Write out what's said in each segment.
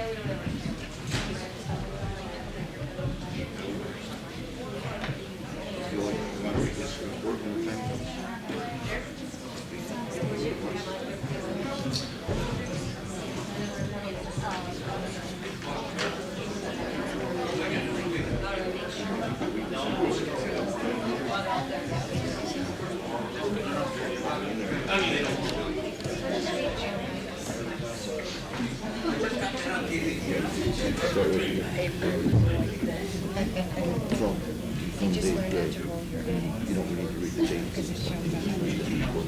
Feel like you want to read this report when the time comes? Start with you. From day to day. You don't need to read the dates. You just read the report.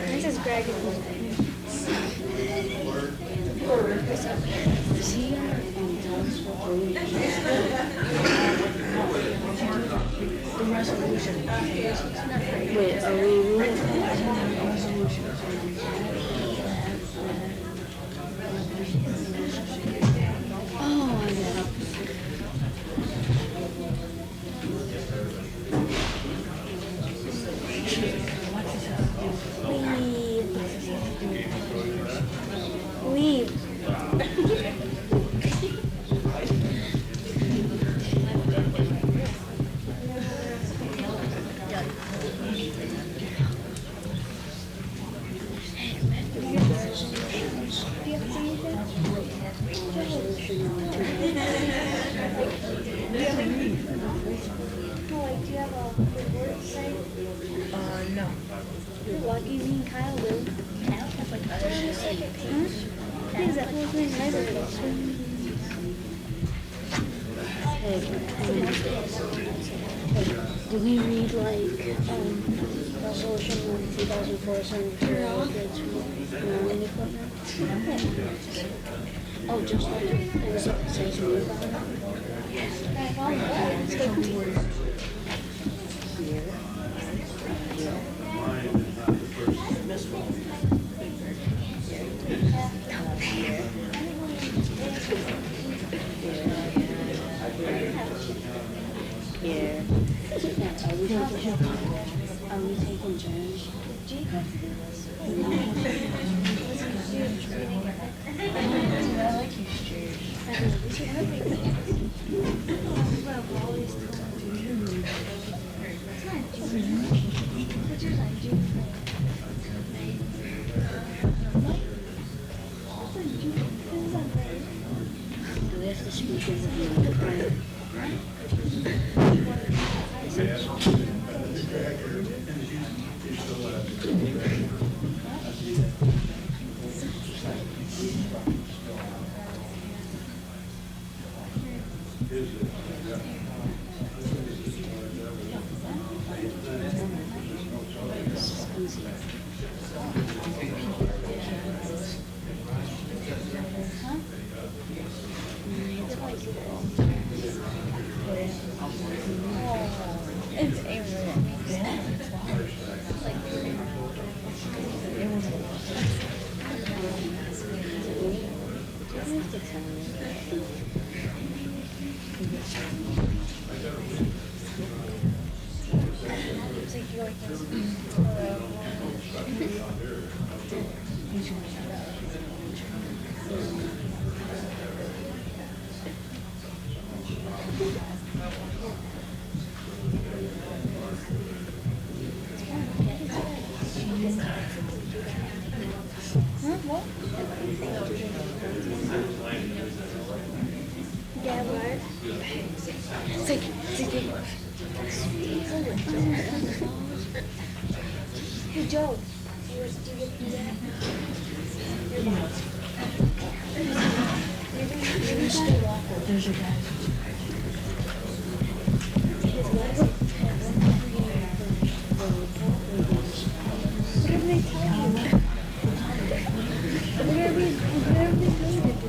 This is Greg. Wait, are we Oh, I get it. Leave. No. Lucky me and Kyle do. Kyle has like other second page. Things that will be nice. Do we read like resolution 2004-72 learning equipment? Oh, just like it was say something about it? Yeah. Are we taking turns? I like you, Do we have to speak in the front? It's Huh? What? Yeah, what? Hey, Joe. Did you get that? There's your guy. Whatever they tell you. Whatever they tell you to do.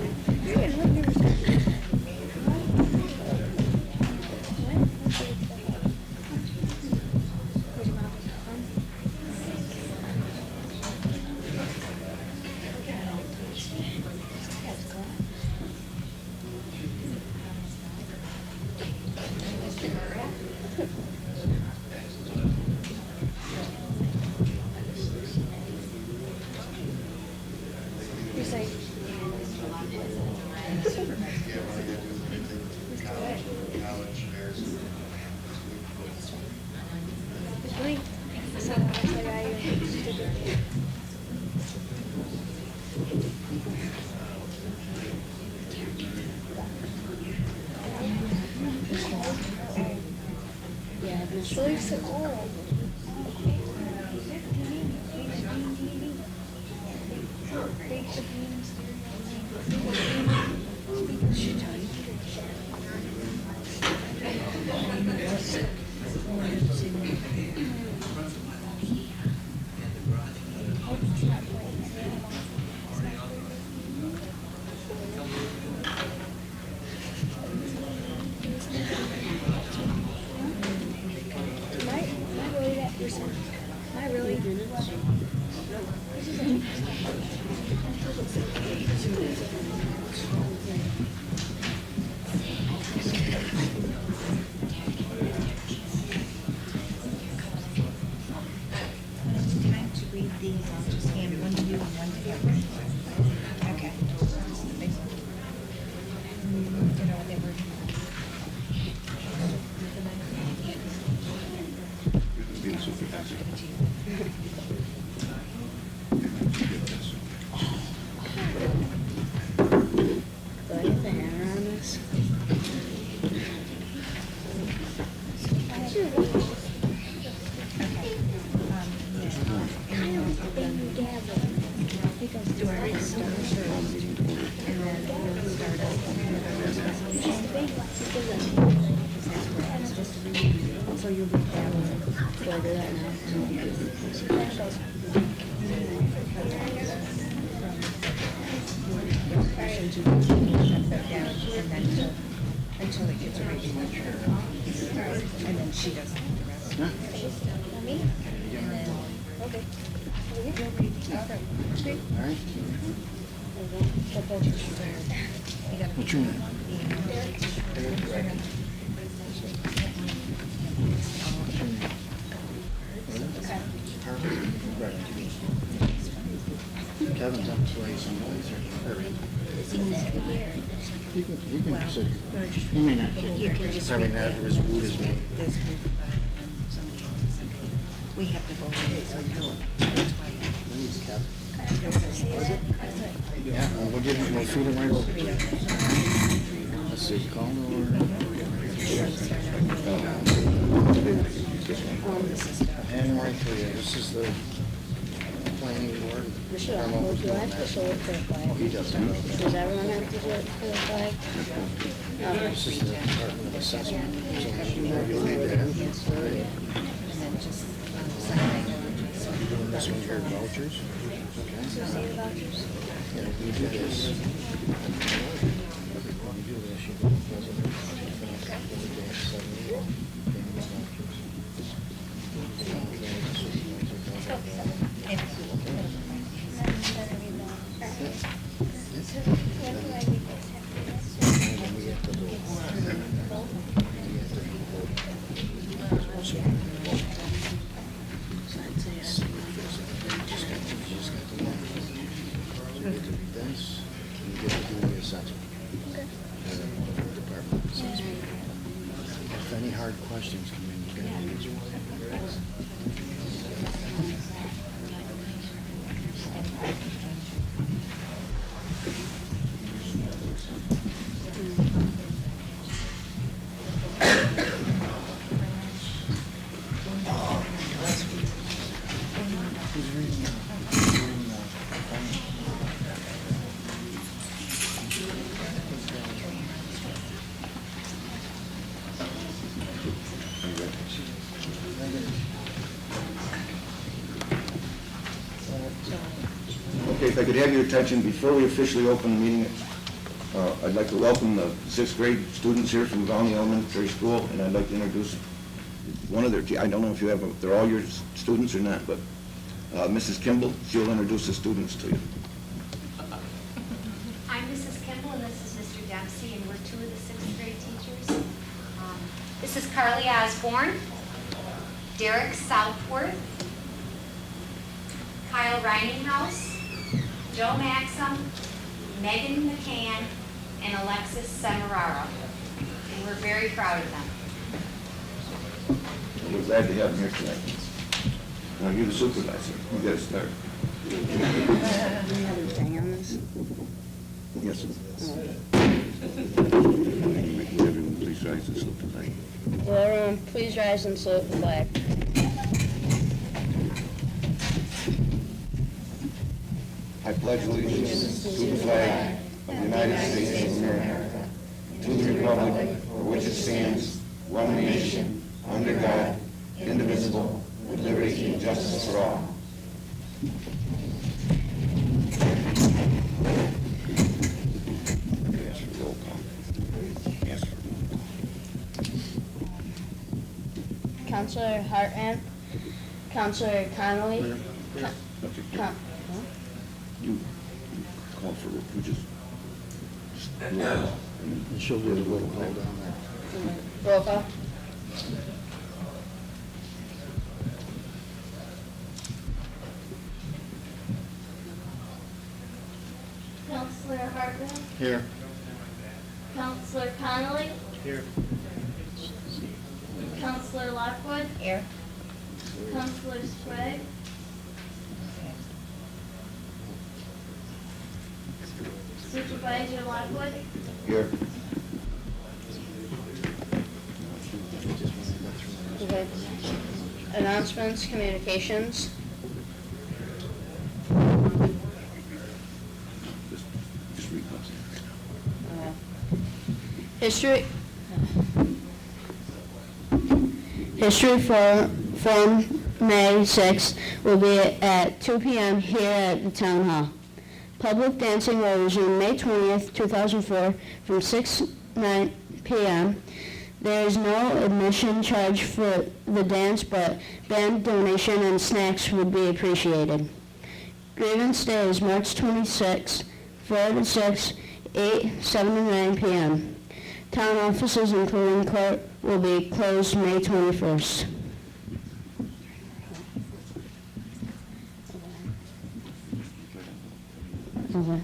He's like, really? So, Yeah, I've been so you're so old. Am I really that person? Am I really? Time to read these, I'll just hand one to you and one to him. Okay. You know, whatever. Being super happy. Do I have the hammer on this? Do I read some? And then we'll start up. So you'll be that one. Do I do that now? Until it gets ready. And then she does the rest. Me? And then Okay. you'll read the other. Okay. All right. You gotta What's your name? Kevin's on his way someplace. He can sit. He may not get probably not as rude as me. We have to vote on it, so no. That's why. Yeah, we'll give him, we'll feed him right over. Let's see, call him and right for you. This is the planning board. Do I have to show it for the flag? He doesn't. Does everyone have to do it for the flag? This is the Department of Assessment. So you'll need that. And then just sign it. And this one's your vouchers. Okay. Yeah, you do this. You do this, you go to the president. get to this, you get to do the assessment. Okay. The department assessment. If any hard questions come in, you gotta answer them. Okay, if I could have your attention before we officially open the meeting, I'd like to welcome the sixth grade students here from Volney Elementary School, and I'd like to introduce one of their, I don't know if you have, if they're all your students or not, but Mrs. Kimball, she'll introduce the students to you. I'm Mrs. Kimball, and this is Mr. Dempsey, and we're two of the sixth grade teachers. This is Carly Osborne, Derek Southworth, Kyle Reininghouse, Joe Maxim, Megan McCann, and Alexis Semeraro. And we're very proud of them. We're glad to have them here tonight. Now, you're the supervisor. You got to start. Do we have a thing on this? Yes, sir. Would everyone please rise and salute the flag? Will everyone please rise and salute the flag? I pledge allegiance to the flag of the United States of America, to the republic for which it stands, one nation, under God, indivisible, with liberty and justice for all. Ask for roll call. Ask for roll call. Counselor Hartman, Counselor Connolly, Con- You call for, you just roll. And she'll do the roll call down there. roll call. Counselor Hartman, Here. Counselor Connolly, Here. Counselor Lockwood, Here. Counselor Sprague, Supervisor Lockwood, Here. Okay. Announcements, communications. Just read what's there. History from May 6th will be at 2 p.m. here at the Town Hall. Public dancing will resume May 20th, 2004 from 6-9 p.m. There is no admission charge for the dance, but band donation and snacks would be appreciated. Grievance Day is March 26th, 4 to 6, 8, 7 to 9 p.m. Town offices, including court, will be closed May 21st. Okay.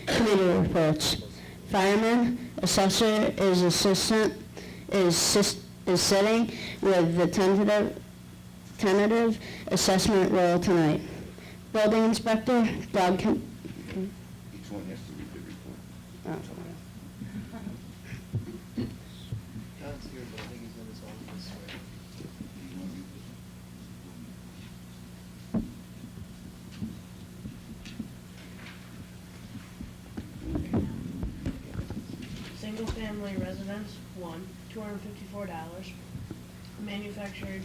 Committee reports. Fireman, assessor is sitting with the tentative assessment role tonight. Building inspector, dog. Each one has to read the report. Single-family residence, one, $254. Manufactured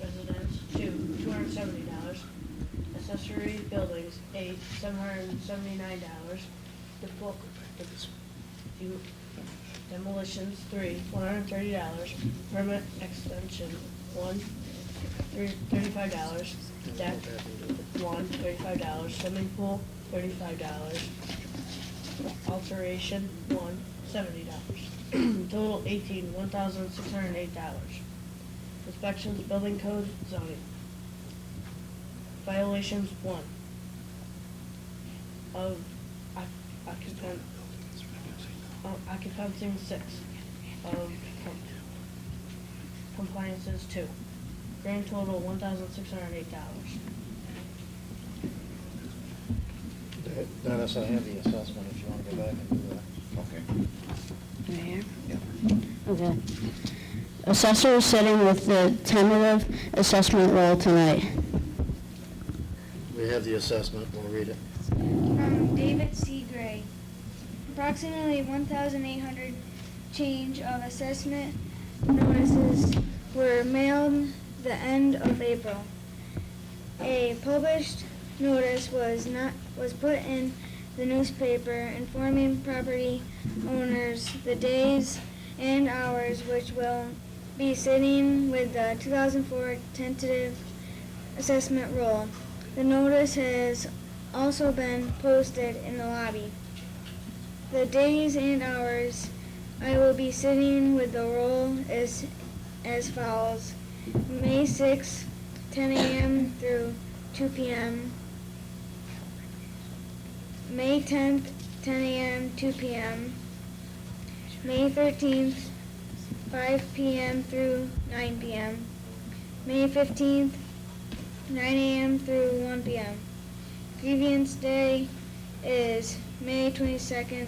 residence, two, $270. Accessory buildings, eight, $779. Demolitions, three, $130. Permit extension, one, $35. Deck, one, $35. Swimming pool, $35. Alteration, one, $70. Total 18, $1,608. Inspections, building code, zoning. Violations, one. Of occupancy 6 of compliances 2. Grand total $1,608. Dennis, I have the assessment if you want to go back and do that. Okay. Right here? Okay. Assessor is sitting with the tentative assessment roll tonight. We have the assessment, we'll read it. From David C. Gray. Approximately 1,800 change of assessment notices were mailed the end of April. A published notice was put in the newspaper informing property owners the days and hours which will be sitting with the 2004 tentative assessment roll. The notice has also been posted in the lobby. The days and hours I will be sitting with the roll is as follows: May 6, 10 a.m. through 2 p.m. May 10th, 10 a.m., 2 p.m. May 13th, 5 p.m. through 9 p.m. May 15th, 9 a.m. through 1 p.m. Grievance day is May 22nd,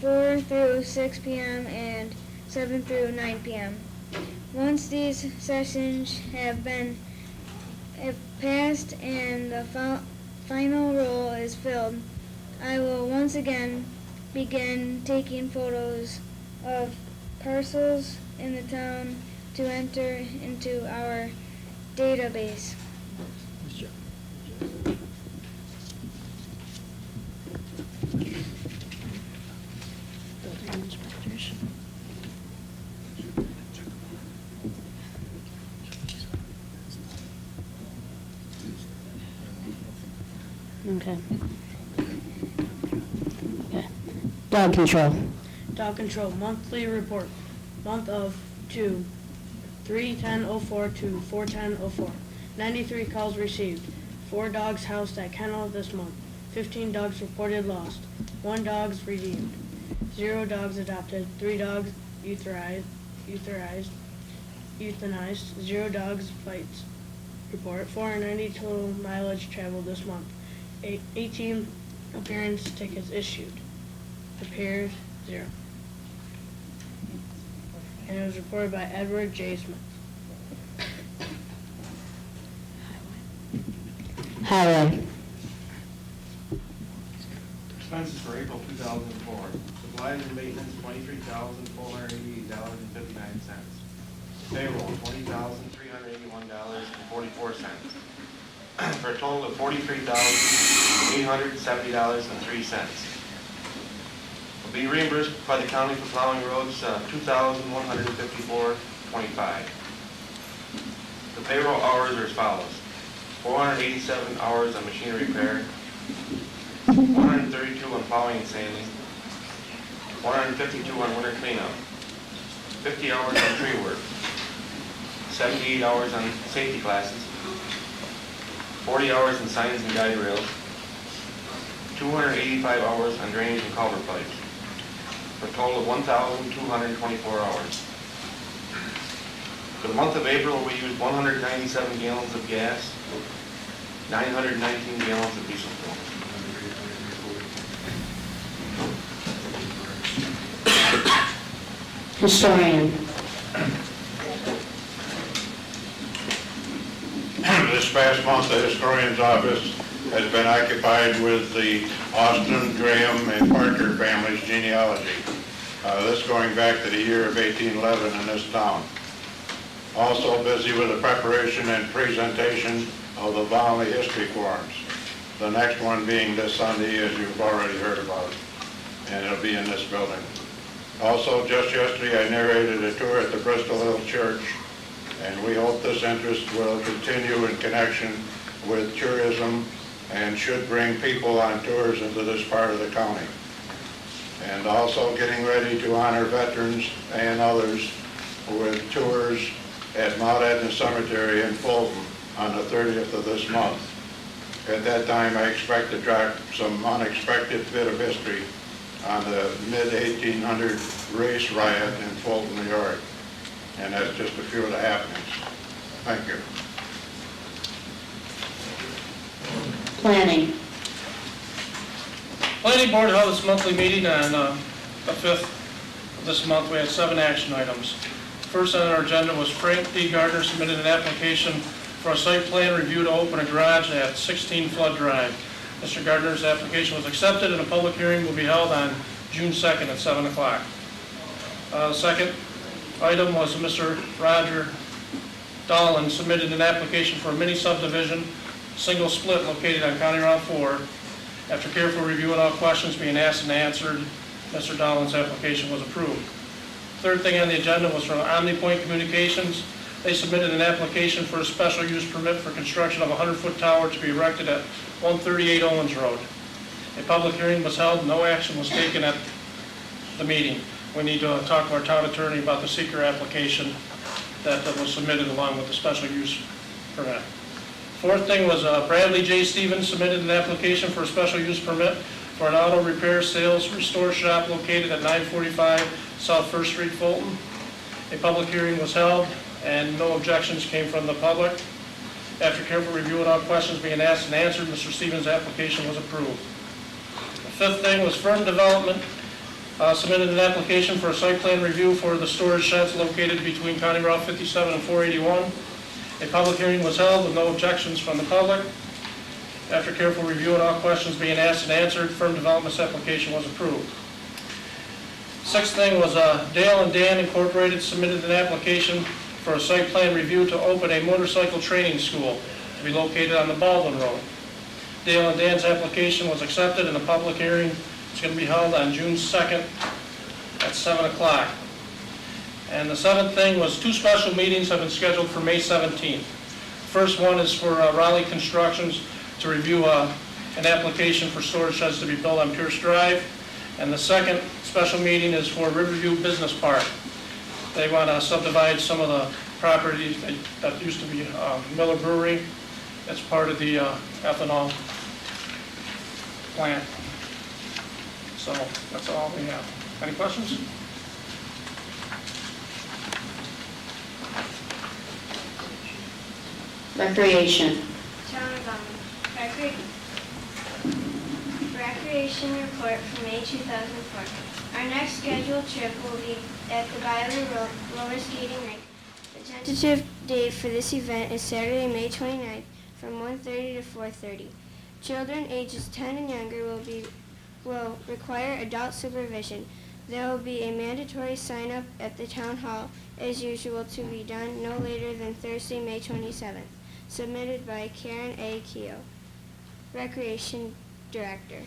4 through 6 p.m. and 7 through 9 p.m. Once these sessions have passed and the final roll is filled, I will once again begin taking photos of parcels in the town to enter into our database. Building inspectors. Okay. Okay. Dog control. Dog control monthly report. Month of 3/10/04 to 4/10/04. 93 calls received. 4 dogs housed at kennel this month. 15 dogs reported lost. 1 dogs redeemed. 0 dogs adopted. 3 dogs euthanized. 0 dogs fights report. 490 total mileage traveled this month. 18 appearance tickets issued. Appears 0. And it was reported by Edward J. Smith. Highway. Expenses for April 2004. Supplies and maintenance, $23,488.59. Payroll, $20,381.44. For a total of $43,870.03. Will be reimbursed by the county for plowing roads, $2,154.25. The payroll hours are as follows: 487 hours on machinery repair, 132 on plowing and sanding, 152 on winter cleanup, 50 hours on tree work, 78 hours on safety classes, 40 hours on signs and guide rails, 285 hours on drainage and culvert pipes, for a total of 1,224 hours. For the month of April, we used 197 gallons of gas, 919 gallons of diesel fuel. Historian. This past month, the historian's office has been occupied with the Austin, Graham, and Parker families' genealogy. This going back to the year of 1811 in this town. Also busy with the preparation and presentation of the Volney history forms. The next one being this Sunday, as you've already heard about, and it'll be in this building. Also, just yesterday, I narrated a tour at the Bristol Hill Church, and we hope this interest will continue in connection with tourism and should bring people on tours into this part of the county. And also getting ready to honor veterans and others with tours at Mount Edna Cemetery in Fulton on the 30th of this month. At that time, I expect to track some unexpected bit of history on the mid-1800 race riot in Fulton, New York. And that's just a few of the happenings. Thank you. Planning. Planning Board held its monthly meeting on the 5th of this month. We had 7 action items. First on our agenda was Frank D. Gardner submitted an application for a site plan review to open a garage at 16 Flood Drive. Mr. Gardner's application was accepted and a public hearing will be held on June 2nd at 7 o'clock. Second item was Mr. Roger Dolan submitted an application for a mini subdivision, single split located on County Route 4. After careful review and all questions being asked and answered, Mr. Dolan's application was approved. Third thing on the agenda was from OmniPoint Communications. They submitted an application for a special use permit for construction of a 100-foot tower to be erected at 138 Owens Road. A public hearing was held. No action was taken at the meeting. We need to talk to our town attorney about the seeker application that was submitted along with the special use permit. Fourth thing was Bradley J. Stevens submitted an application for a special use permit for an auto repair sales restore shop located at 945 South First Street, Fulton. A public hearing was held and no objections came from the public. After careful review and all questions being asked and answered, Mr. Stevens' application was approved. The fifth thing was Firm Development submitted an application for a site plan review for the storage sheds located between County Route 57 and 481. A public hearing was held with no objections from the public. After careful review and all questions being asked and answered, Firm Development's application was approved. Sixth thing was Dale and Dan Incorporated submitted an application for a site plan review to open a motorcycle training school to be located on the Baldwin Road. Dale and Dan's application was accepted and a public hearing is going to be held on June 2nd at 7 o'clock. And the seventh thing was 2 special meetings have been scheduled for May 17th. First one is for Raleigh Constructions to review an application for storage sheds to be built on Pierce Drive. And the second special meeting is for Riverview Business Park. They want to subdivide some of the property that used to be Miller Brewery. It's part of the ethanol plant. So that's all we have. Any questions? Recreation. Town of Recreation report for May 2004. Our next scheduled trip will be at the Byler Roller Skating Rink. The tentative date for this event is Saturday, May 29th from 1:30 to 4:30. Children ages 10 and younger will require adult supervision. There will be a mandatory sign-up at the town hall as usual to be done no later than Thursday, May 27th. Submitted by Karen A. Keogh, Recreation Director.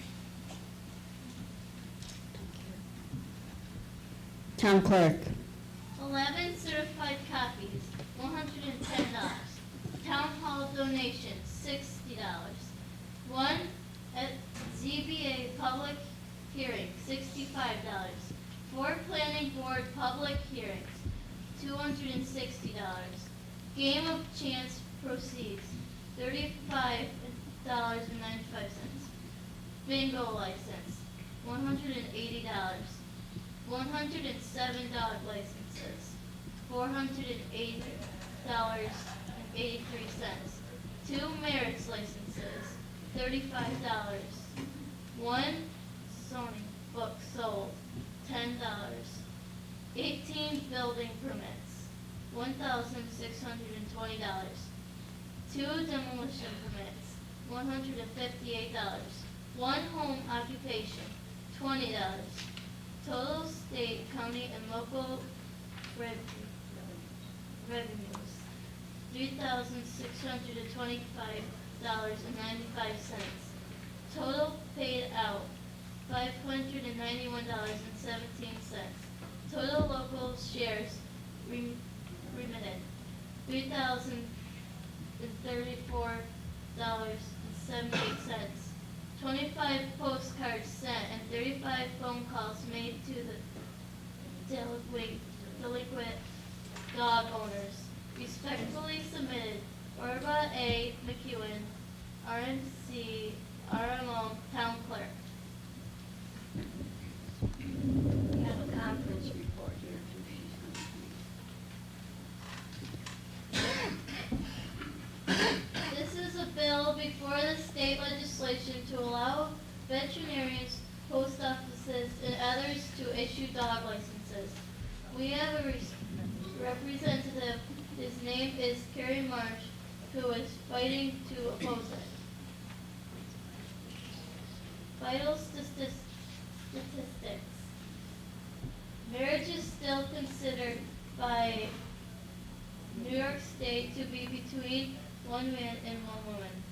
Town Clerk. 11 certified copies, $110. Town hall donations, $60. 1 at ZBA public hearing, $65. 4 planning board public hearings, $260. Game of chance proceeds, $35.95. Bingo license, $180. 107 dog licenses, $480.83. 2 merits licenses, $35. 1 zoning book sold, $10. 18 building permits, $1,620. 2 demolition permits, $158. 1 home occupation, $20. Total state, county, and local revenues, $3,625.95. Total paid out, $591.17. Total local shares remitted, $3,034.78. 25 postcards sent and 35 phone calls made to the delinquent dog owners. Respectfully submitted, Orba A. McEwen, RMC, RMO, Town Clerk. We have a conference report here. This is a bill before the state legislation to allow veterinarians, post offices, and others to issue dog licenses. We have a representative, his name is Kerry Marsh, who is fighting to oppose it. Vital statistics. Marriage is still considered by New York State to be between one man and one woman.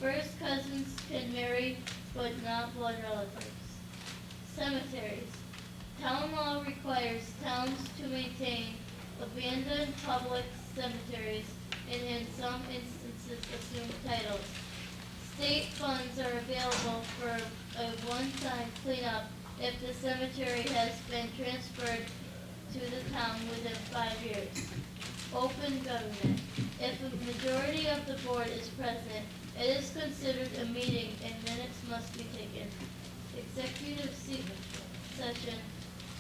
First cousins can marry, but not blood relatives. Cemeteries. Town law requires towns to maintain abandoned public cemeteries and in some instances assume titles. State funds are available for a one-time cleanup if the cemetery has been transferred to the town within 5 years. Open government. If a majority of the board is present, it is considered a meeting and minutes must be taken. Executive session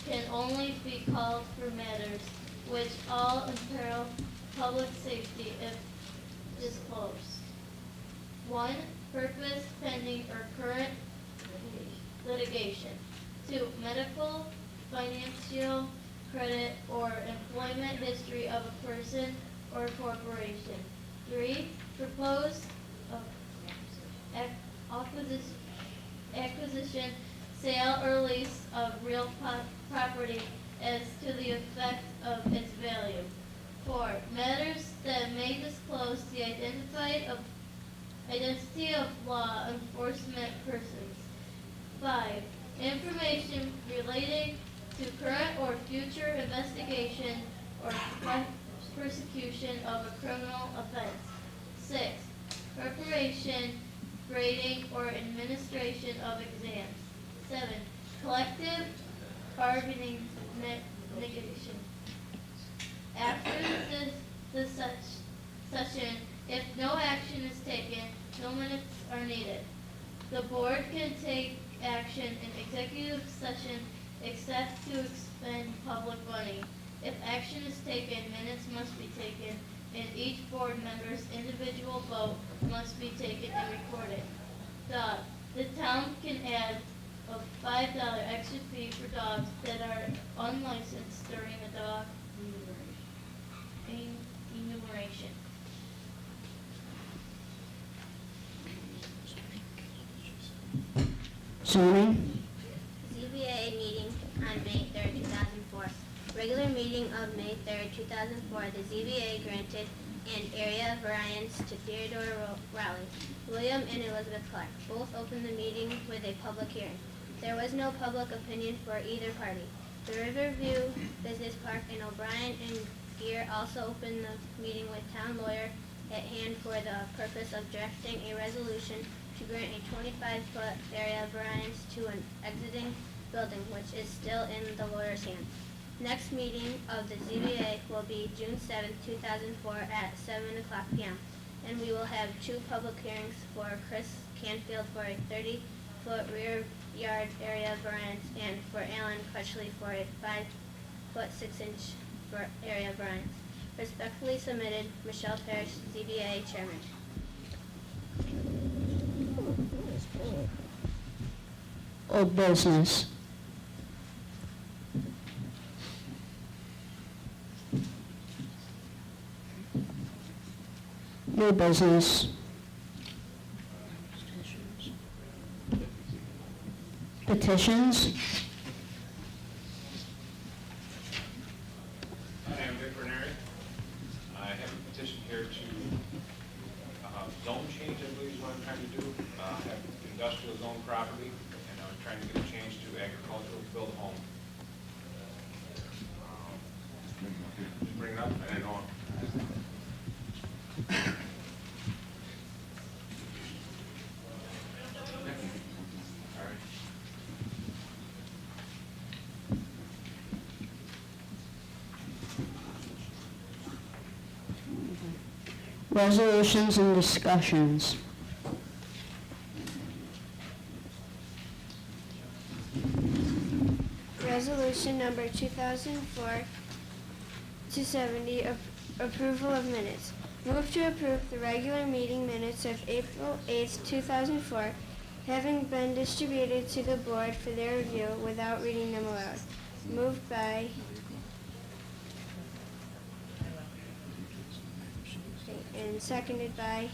can only be called for matters which all imperil public safety if disclosed. 1. Purpose pending or current litigation. 2. Medical, financial, credit, or employment history of a person or corporation. 3. Proposed acquisition, sale, or lease of real property as to the effect of its value. 4. Matters that may disclose the identity of law enforcement persons. 5. Information relating to current or future investigation or prosecution of a criminal offense. 6. Preparation, grading, or administration of exams. 7. Collective bargaining negotiation. After the session, if no action is taken, no minutes are needed. The board can take action in executive session except to expend public money. If action is taken, minutes must be taken, and each board member's individual vote must be taken and recorded. The town can add a $5 extra fee for dogs that are unlicensed during a dog enumeration. Zoning. ZBA meeting on May 3rd, 2004. Regular meeting of May 3rd, 2004, the ZBA granted an area variance to Theodore Rowley, William and Elizabeth Clark. Both opened the meeting with a public hearing. There was no public opinion for either party. The Riverview Business Park and O'Brien and Gear also opened the meeting with town lawyer at hand for the purpose of drafting a resolution to grant a 25-foot area variance to an exiting building, which is still in the lawyer's hands. Next meeting of the ZBA will be June 7, 2004 at 7 o'clock p.m. And we will have 2 public hearings for Chris Canfield for a 30-foot rear yard area variance and for Alan Crutchley for a 5-foot 6-inch area variance. Respectfully submitted, Michelle Parrish, ZBA Chairman. Old business. New business. Petitions. I am Vic Ranieri. I have a petition here to zone change, I believe is what I'm trying to do. I have industrial zone property, and I'm trying to get a change to agricultural to build a home. Just bring it up, I didn't know. All right. Resolutions and discussions. Resolution number 2004-270, approval of minutes. Move to approve the regular meeting minutes of April 8th, 2004, having been distributed to the board for their review without reading them aloud. Moved by and seconded by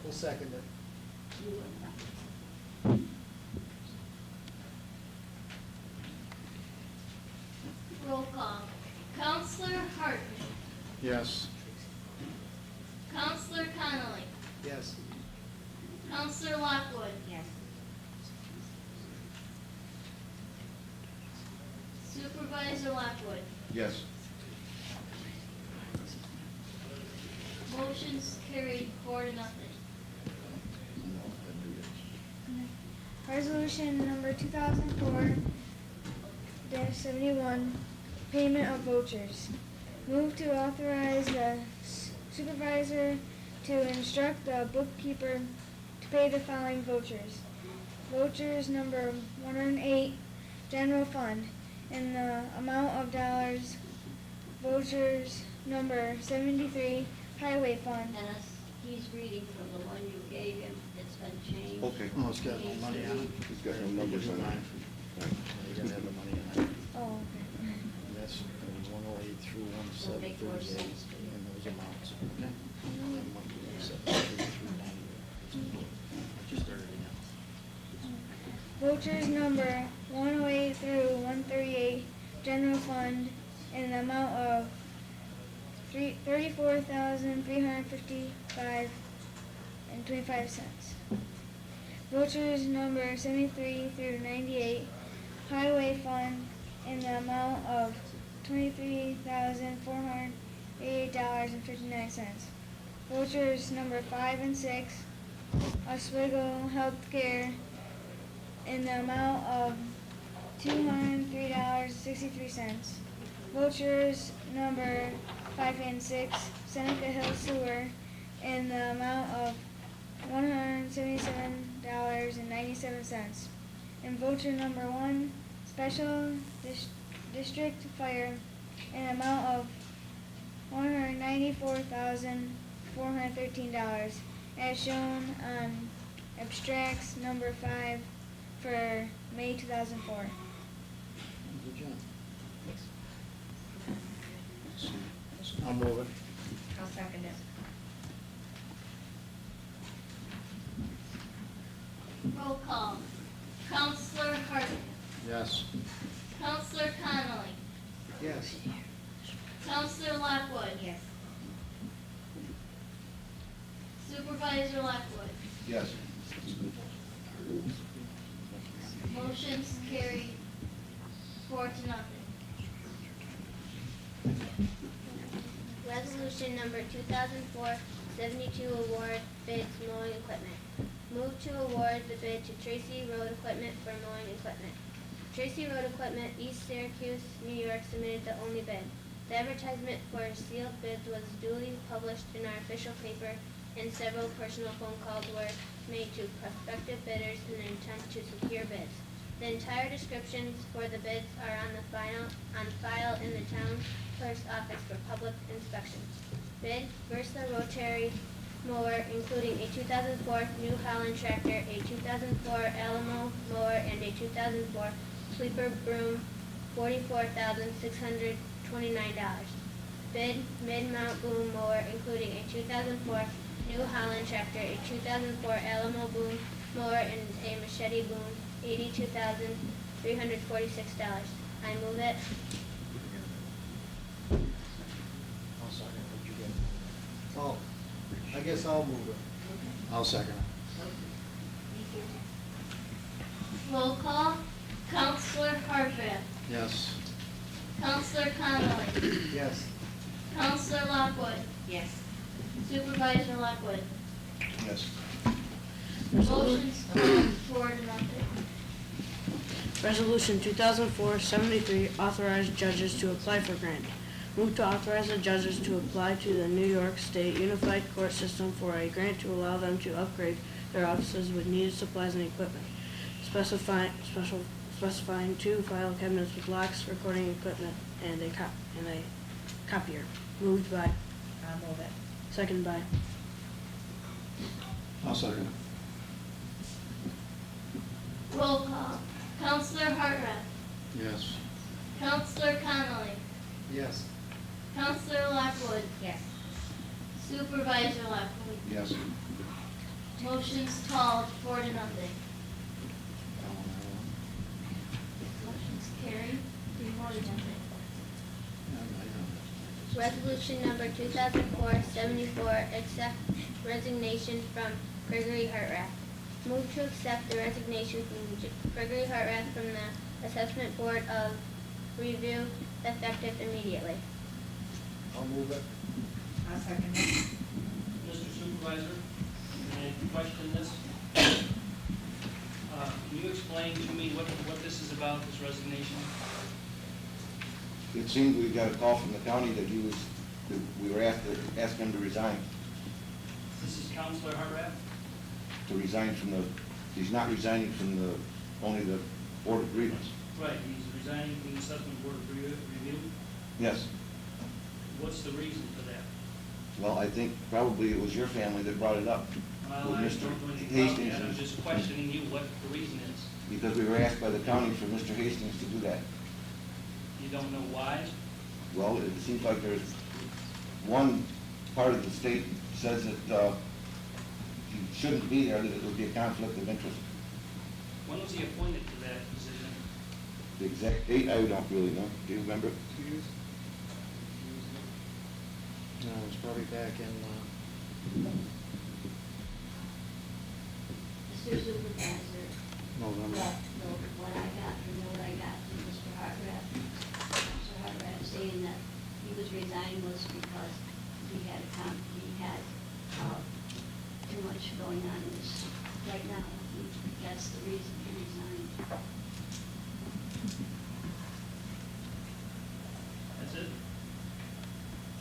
We'll second it. Roll call. Counselor Hartman. Yes. Counselor Connolly. Yes. Counselor Lockwood. Yes. Supervisor Lockwood. Yes. Motion's carried 4-0. Resolution number 2004-71, payment of vouchers. Move to authorize the supervisor to instruct the bookkeeper to pay the following vouchers. Vouchers number 108, general fund, in the amount of dollars. Vouchers number 73, highway fund. Dennis, he's reading from the one you gave him. It's been changed. Okay. Oh, it's got no money on it? It's got no numbers on it. You gotta have the money on it. Oh, okay. And that's from 108 through It'll make more 1738 sense to you. and those amounts. Okay? And 173 through 98. Just everything else. Vouchers number 108 through 138, general fund, in the amount of $34,355.25. Vouchers number 73 through 98, highway fund, in the amount of $23,488.59. Vouchers number 5 and 6, Oswego Healthcare, in the amount of $203.63. Vouchers number 5 and 6, Seneca Hill Sewer, in the amount of $177.97. And voucher number 1, Special District Fire, in the amount of $194,413, as shown on abstracts number 5 for May 2004. Good job. I'll move it. I'll second it. Roll call. Counselor Hartman. Yes. Counselor Connolly. Yes. Counselor Lockwood. Yes. Supervisor Lockwood. Yes. Motion's carried 4-0. Resolution number 2004-72, award bids mowing equipment. Move to award the bid to Tracy Road Equipment for mowing equipment. Tracy Road Equipment, East Syracuse, New York, submitted the only bid. The advertisement for sealed bids was duly published in our official paper, and several personal phone calls were made to prospective bidders in an attempt to secure bids. The entire descriptions for the bids are on file in the town clerk's office for public inspection. Bid: Versa rotary mower, including a 2004 New Holland tractor, a 2004 Alamo mower, and a 2004 sweeper broom, $44,629. Bid: mid-mount boom mower, including a 2004 New Holland tractor, a 2004 Alamo boom mower, and a machete boom, $82,346. I move it. I'll second it. What you got? Oh, I guess I'll move it. I'll second it. Roll call. Counselor Hartman. Yes. Counselor Connolly. Yes. Counselor Lockwood. Yes. Supervisor Lockwood. Yes. Motion's carried 4-0. Resolution 2004-73, authorize judges to apply for grant. Move to authorize the judges to apply to the New York State Unified Court System for a grant to allow them to upgrade their offices with needed supplies and equipment. Specifying specifying 2 file cabinets with locks, recording equipment, and a copier. Moved by. I'll move it. Second by. I'll second. Roll call. Counselor Hartranft. Yes. Counselor Connolly. Yes. Counselor Lockwood. Yes. Supervisor Lockwood. Yes. Motion's called 4-0. Motion's carried 3-0. Resolution number 2004-74, accept resignation from Gregory Hartrath. Move to accept the resignation from Gregory Hartrath from the Assessment Board of Review, effective immediately. I'll move it. I'll second it. Mr. Supervisor, may I question this? Can you explain to me what this is about, this resignation? It seemed we got a call from the county that we were asked him to resign, This is Counselor Hartraft? he's not resigning from only the Board of Grievance. Right, he's resigning from the Assessment Board of Review. Yes. What's the reason for that? Well, I think probably it was your family that brought it up. Well, with I Mr. don't know anything about Hastings, that, I'm just questioning you what the reason is. because we were asked by the county for Mr. Hastings to do that. You don't know why? Well, it seems like there's one part of the state says that he shouldn't be there, that it would be a conflict of interest. When was he appointed to that position? The exact date, I don't really know. Do you remember? 2 years? No, it was probably back in, Mr. Supervisor, November. what I got from Mr. Hartraft saying that he was resigning was because he had too much going on in his, right now. That's the reason he resigned. That's it?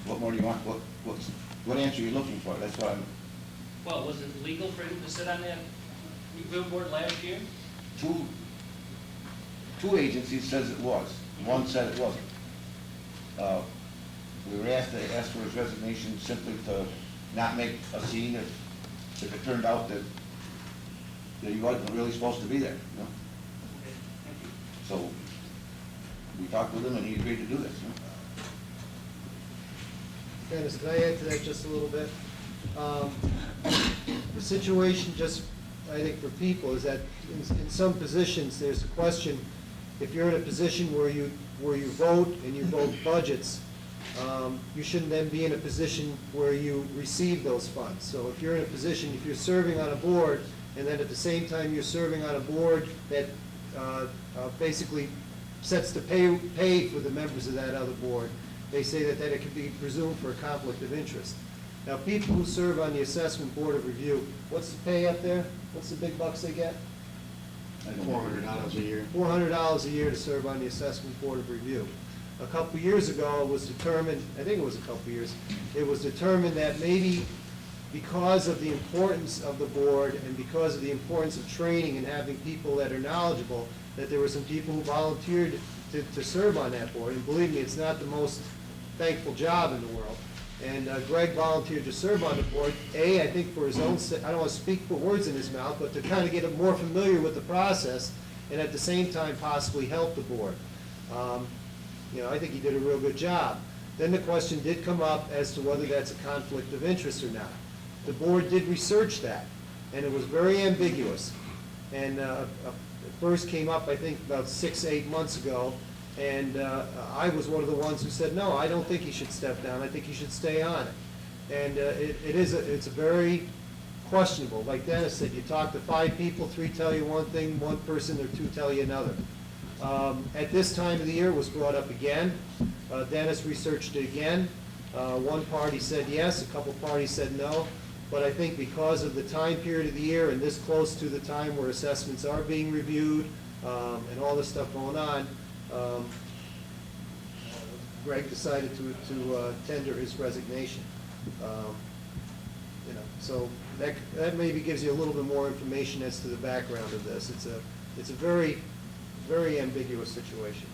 What more do you want? What answer are you looking for? That's what I'm, Well, was it legal for him to sit on that review board last year? two agencies says it was. One said it wasn't. We were asked to ask for his resignation simply to not make a scene if it turned out that he wasn't really supposed to be there, you know? Okay, thank you. So we talked with him and he agreed to do this, you know? Dennis, can I add to that just a little bit? The situation just, I think for people, is that in some positions, there's a question, if you're in a position where you vote and you vote budgets, you shouldn't then be in a position where you receive those funds. So if you're in a position, if you're serving on a board, and then at the same time you're serving on a board that basically sets the pay for the members of that other board, they say that it can be presumed for a conflict of interest. Now, people who serve on the Assessment Board of Review, what's the pay up there? What's the big bucks they get? $400 a year. $400 a year to serve on the Assessment Board of Review. A couple years ago, it was determined, I think it was a couple years, it was determined that maybe because of the importance of the board and because of the importance of training and having people that are knowledgeable, that there were some people who volunteered to serve on that board. And believe me, it's not the most thankful job in the world. And Greg volunteered to serve on the board, I think for his own sake, I don't want to put words in his mouth, but to kind of get him more familiar with the process and at the same time possibly help the board. I think he did a real good job. Then the question did come up as to whether that's a conflict of interest or not. The board did research that, and it was very ambiguous. And it first came up, I think, about 6, 8 months ago, and I was one of the ones who said, no, I don't think he should step down. I think he should stay on it. And it's a very questionable. Like Dennis said, you talk to 5 people, 3 tell you one thing, 1 person or 2 tell you another. At this time of the year, it was brought up again. Dennis researched it again. One party said yes, a couple parties said no. But I think because of the time period of the year and this close to the time where assessments are being reviewed and all this stuff going on, Greg decided to tender his resignation. So that maybe gives you a little bit more information as to the background of this. It's a very very ambiguous situation.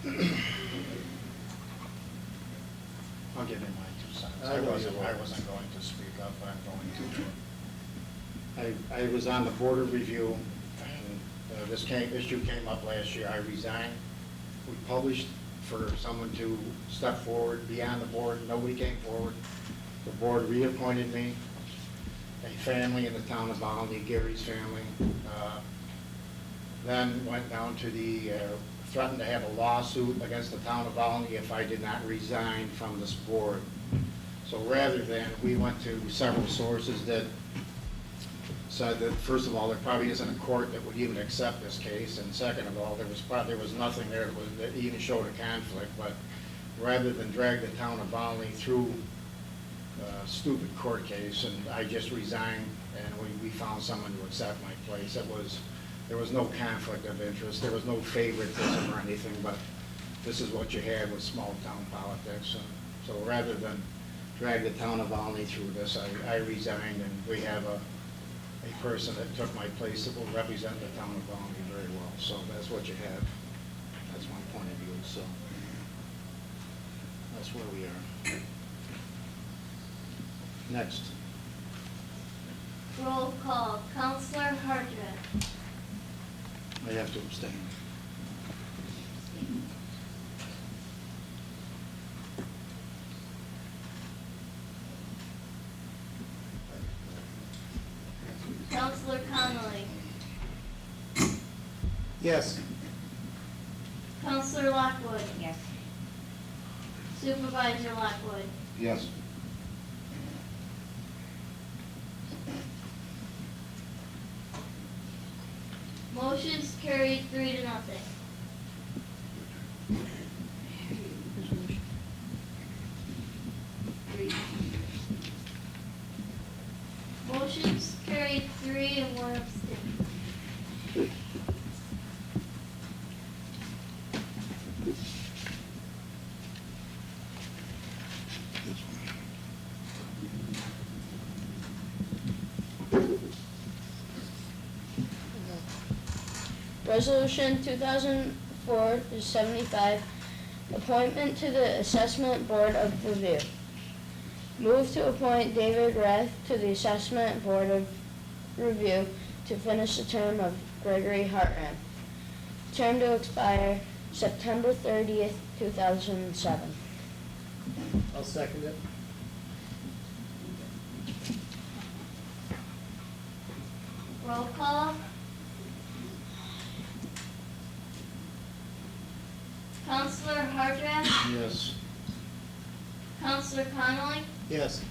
I'll give you my 2 cents. I know you will. I wasn't going to speak up, but I'm going to. I was on the Board of Review, and this issue came up last year. I resigned. We published for someone to step forward, be on the board. Nobody came forward. The board reappointed me. A family in the town of Volney, Gary's family, then went down to the, threatened to have a lawsuit against the town of Volney if I did not resign from this board. So rather than, we went to several sources that said that, first of all, there probably isn't a court that would even accept this case, and second of all, there was nothing there that even showed a conflict, but rather than drag the town of Volney through a stupid court case, and I just resigned, and we found someone to accept my place. There was no conflict of interest, there was no favoritism or anything, but this is what you had with small town politics. So rather than drag the town of Volney through this, I resigned, and we have a person that took my place that will represent the town of Volney very well. So that's what you have. That's my point of view, so that's where we are. Next. Roll call. Counselor Hardwick. I have to abstain. Counselor Connolly. Yes. Counselor Lockwood. Yes. Supervisor Lockwood. Yes. Motion's carried 3-0. Motion's carried 3 and 1 abstain. Resolution 2004-75, appointment to the Assessment Board of Review. Move to appoint David Rath to the Assessment Board of Review to finish the term of Gregory Hartran. Term to expire September 30th, 2007. I'll second it. Roll call. Counselor Hardwick. Yes. Counselor Connolly. Yes.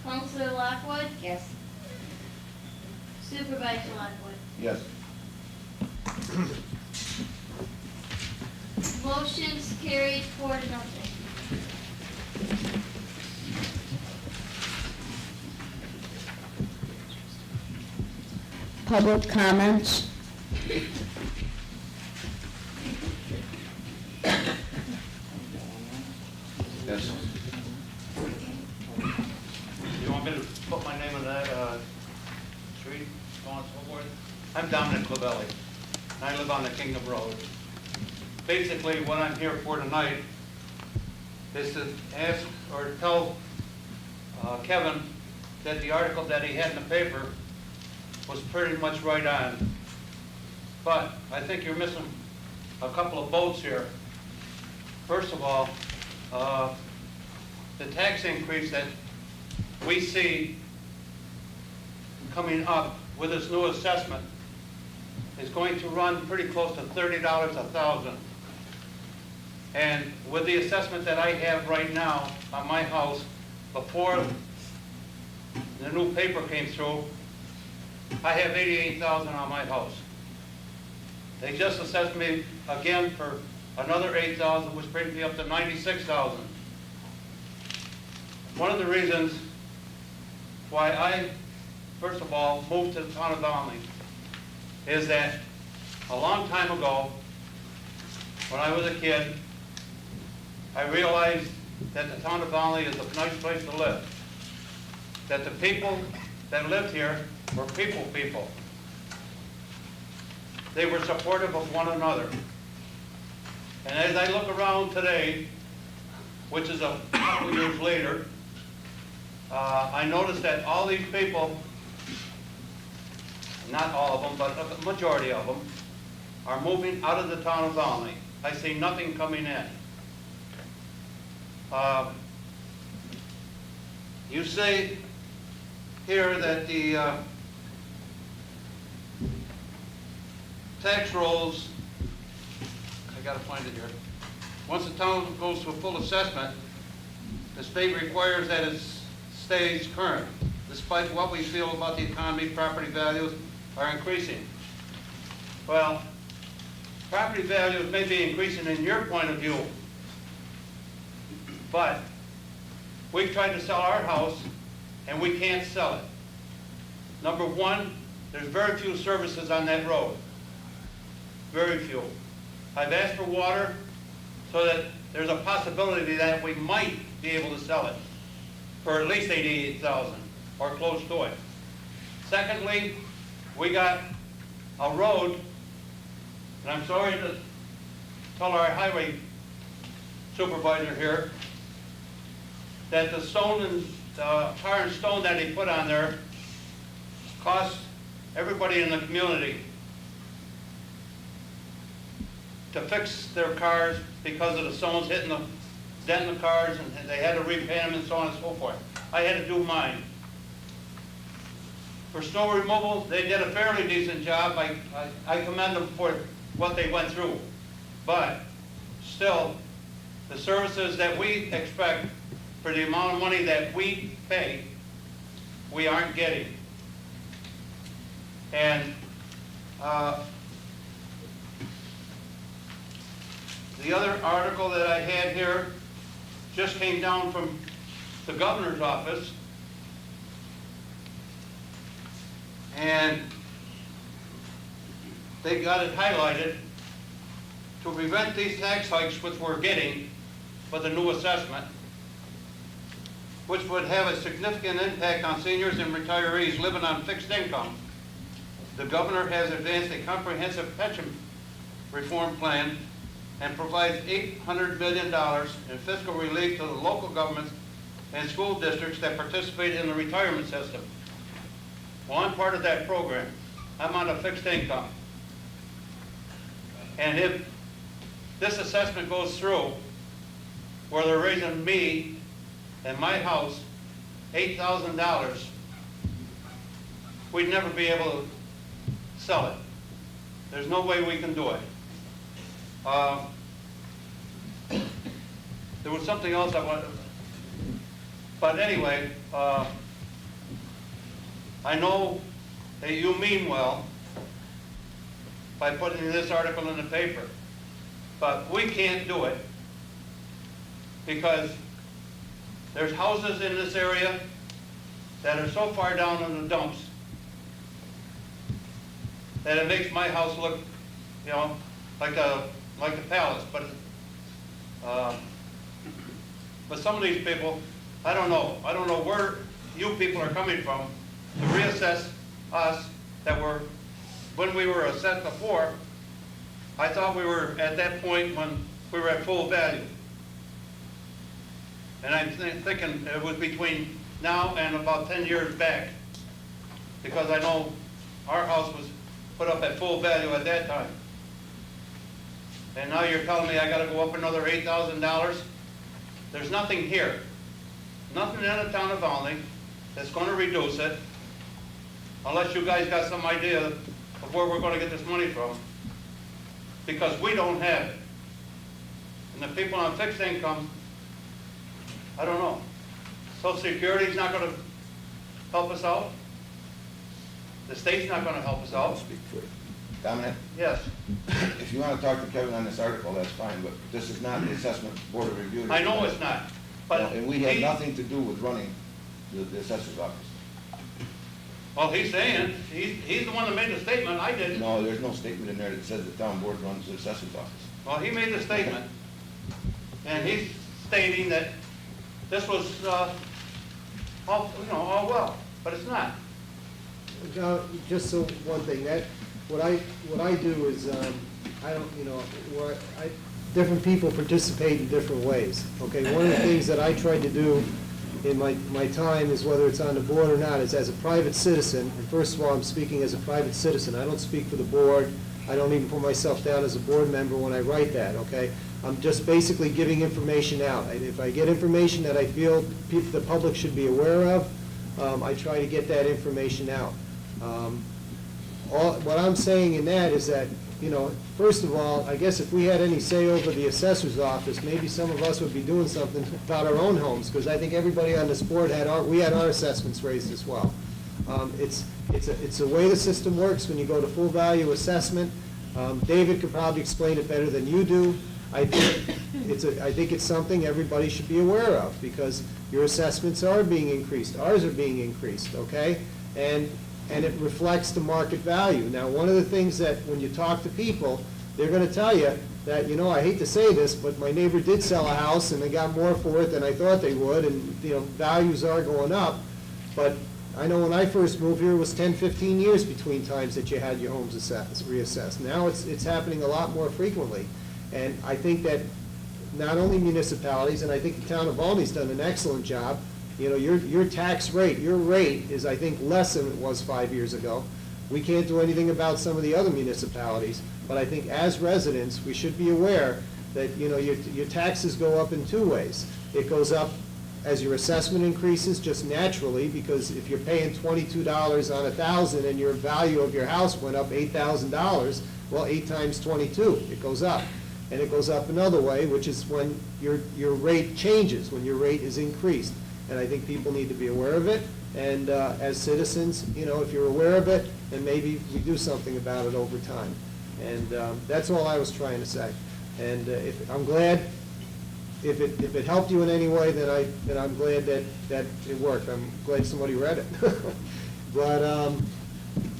Counselor Lockwood. Yes. Supervisor Lockwood. Yes. Motion's carried 4-0. Public comments. Yes. You want me to put my name on that street, so on and so forth? I'm Dominic Clavelli, and I live on the Kingdom Road. Basically, what I'm here for tonight is to ask or tell Kevin that the article that he had in the paper was pretty much right on. But I think you're missing a couple of boats here. First of all, the tax increase that we see coming up with this new assessment is going to run pretty close to $30 a thousand. And with the assessment that I have right now on my house, before the new paper came through, I have $88,000 on my house. They just assessed me again for another $8,000, which brings me up to $96,000. One of the reasons why I, first of all, moved to the town of Volney is that a long time ago, when I was a kid, I realized that the town of Volney is a nice place to live. That the people that lived here were people. they were supportive of one another. And as I look around today, which is a couple years later, I noticed that all these people, not all of them, but a majority of them, are moving out of the town of Volney. I see nothing coming in. You say here that the tax rolls, I gotta find it here. Once the town goes to a full assessment, the state requires that it stays current, despite what we feel about the economy. Property values are increasing. Well, property values may be increasing in your point of view, but we've tried to sell our house and we can't sell it. Number one, there's very few services on that road. Very few. I've asked for water so that there's a possibility that we might be able to sell it for at least $88,000 or close to it. Secondly, we got a road, and I'm sorry to tell our highway supervisor here that the stone and tar and stone that he put on there cost everybody in the community to fix their cars because of the stones hitting the dent in the cars, and they had to repaint them and so on and so forth. I had to do mine. For snow removal, they did a fairly decent job. I commend them for what they went through. But still, the services that we expect for the amount of money that we pay, we aren't getting. And the other article that I had here just came down from the governor's office, and they got it highlighted to prevent these tax hikes which we're getting with the new assessment, which would have a significant impact on seniors and retirees living on fixed income. The governor has advanced a comprehensive pension reform plan and provides $800 million in fiscal relief to the local governments and school districts that participate in the retirement system. Well, I'm part of that program. I'm on a fixed income. And if this assessment goes through, where they're raising me and my house $8,000, we'd never be able to sell it. There's no way we can do it. There was something else I wanted, but anyway, I know that you mean well by putting this article in the paper, but we can't do it because there's houses in this area that are so far down in the dumps that it makes my house look, you know, like a palace. But some of these people, I don't know where you people are coming from to reassess us that were, when we were assessed before, I thought we were at that point when we were at full value. And I'm thinking it was between now and about 10 years back, because I know our house was put up at full value at that time. And now you're telling me I gotta go up another $8,000? There's nothing here, nothing in the town of Volney that's gonna reduce it, unless you guys got some idea of where we're gonna get this money from, because we don't have it. And the people on fixed income, I don't know. Social Security's not gonna help us out. The state's not gonna help us out. Speak for it. Dominic? Yes. If you want to talk to Kevin on this article, that's fine, but this is not the Assessment Board of Review. I know it's not, but. And we have nothing to do with running the assessor's office. Well, he's saying, he's the one that made the statement, I didn't. No, there's no statement in there that says the town board runs the assessor's office. Well, he made the statement, and he's stating that this was, all well, but it's not. Just so one thing, what I do is, I don't, different people participate in different ways, okay? One of the things that I try to do in my time is, whether it's on the board or not, is as a private citizen, and first of all, I'm speaking as a private citizen. I don't speak for the board. I don't even put myself down as a board member when I write that, okay? I'm just basically giving information out. If I get information that I feel the public should be aware of, I try to get that information out. What I'm saying in that is that, first of all, I guess if we had any say over the assessor's office, maybe some of us would be doing something about our own homes, because I think everybody on this board had our assessments raised as well. It's the way the system works when you go to full value assessment. David could probably explain it better than you do. I think it's something everybody should be aware of, because your assessments are being increased. Ours are being increased, okay? And it reflects the market value. Now, one of the things that when you talk to people, they're going to tell you that, I hate to say this, but my neighbor did sell a house and they got more for it than I thought they would, and, values are going up. But I know when I first moved here, it was 10, 15 years between times that you had your homes reassessed. Now it's happening a lot more frequently. And I think that not only municipalities, and I think the town of Volney's done an excellent job. Your tax rate, your rate is, I think, less than it was 5 years ago. We can't do anything about some of the other municipalities, but I think as residents, we should be aware that, your taxes go up in two ways. It goes up as your assessment increases, just naturally, because if you're paying $22 on 1,000 and your value of your house went up $8,000, well, 8 times 22, it goes up. And it goes up another way, which is when your rate changes, when your rate is increased. And I think people need to be aware of it. And as citizens, if you're aware of it, then maybe we do something about it over time. And that's all I was trying to say. And I'm glad, if it helped you in any way, then I'm glad that it worked. I'm glad somebody read it. But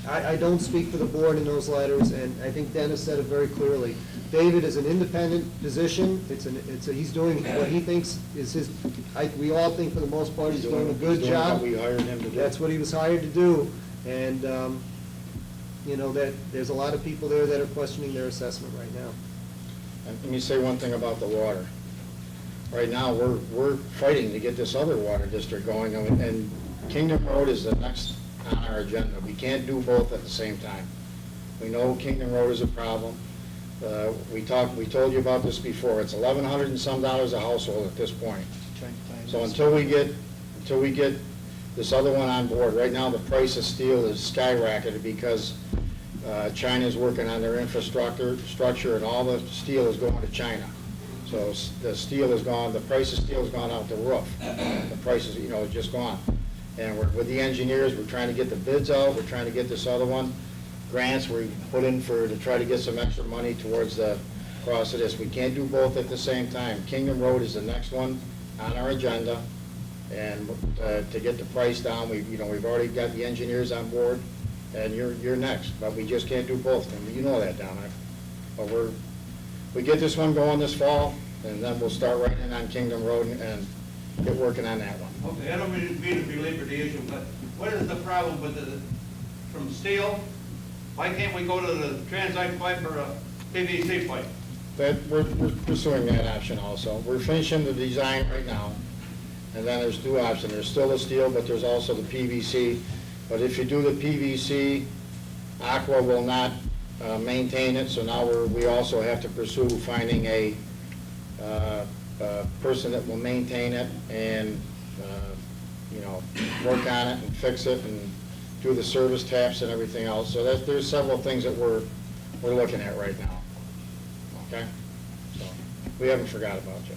I don't speak for the board in those letters, and I think Dennis said it very clearly. David is an independent position. He's doing what he thinks is his. We all think, for the most part, he's doing a good job. We hired him to do. That's what he was hired to do, and that there's a lot of people there that are questioning their assessment right now. And let me say one thing about the water. Right now, we're fighting to get this other water district going, and Kingdom Road is the next on our agenda. We can't do both at the same time. We know Kingdom Road is a problem. We told you about this before. It's $1,100 and some a household at this point. So until we get this other one on board, right now the price of steel is skyrocketed because China's working on their infrastructure, and all the steel is going to China. So the steel is gone. The price of steel has gone out the roof. The price is, just gone. And with the engineers, we're trying to get the bids out. We're trying to get this other one. Grants we put in to try to get some extra money towards the cost of this. We can't do both at the same time. Kingdom Road is the next one on our agenda, and to get the price down, we've already got the engineers on board, and you're next. But we just can't do both, and you know that, Dominic. But we get this one going this fall, and then we'll start right in on Kingdom Road and get working on that one. Okay, I don't mean to belabor the issue, but what is the problem with from steel? Why can't we go to the transite pipe or a PVC pipe? We're pursuing that option also. We're finishing the design right now, and then there's two options. There's still the steel, but there's also the PVC. But if you do the PVC, Aqua will not maintain it, so now we also have to pursue finding a person that will maintain it and work on it and fix it and do the service taps and everything else. So there's several things that we're looking at right now. Okay? So we haven't forgot about you.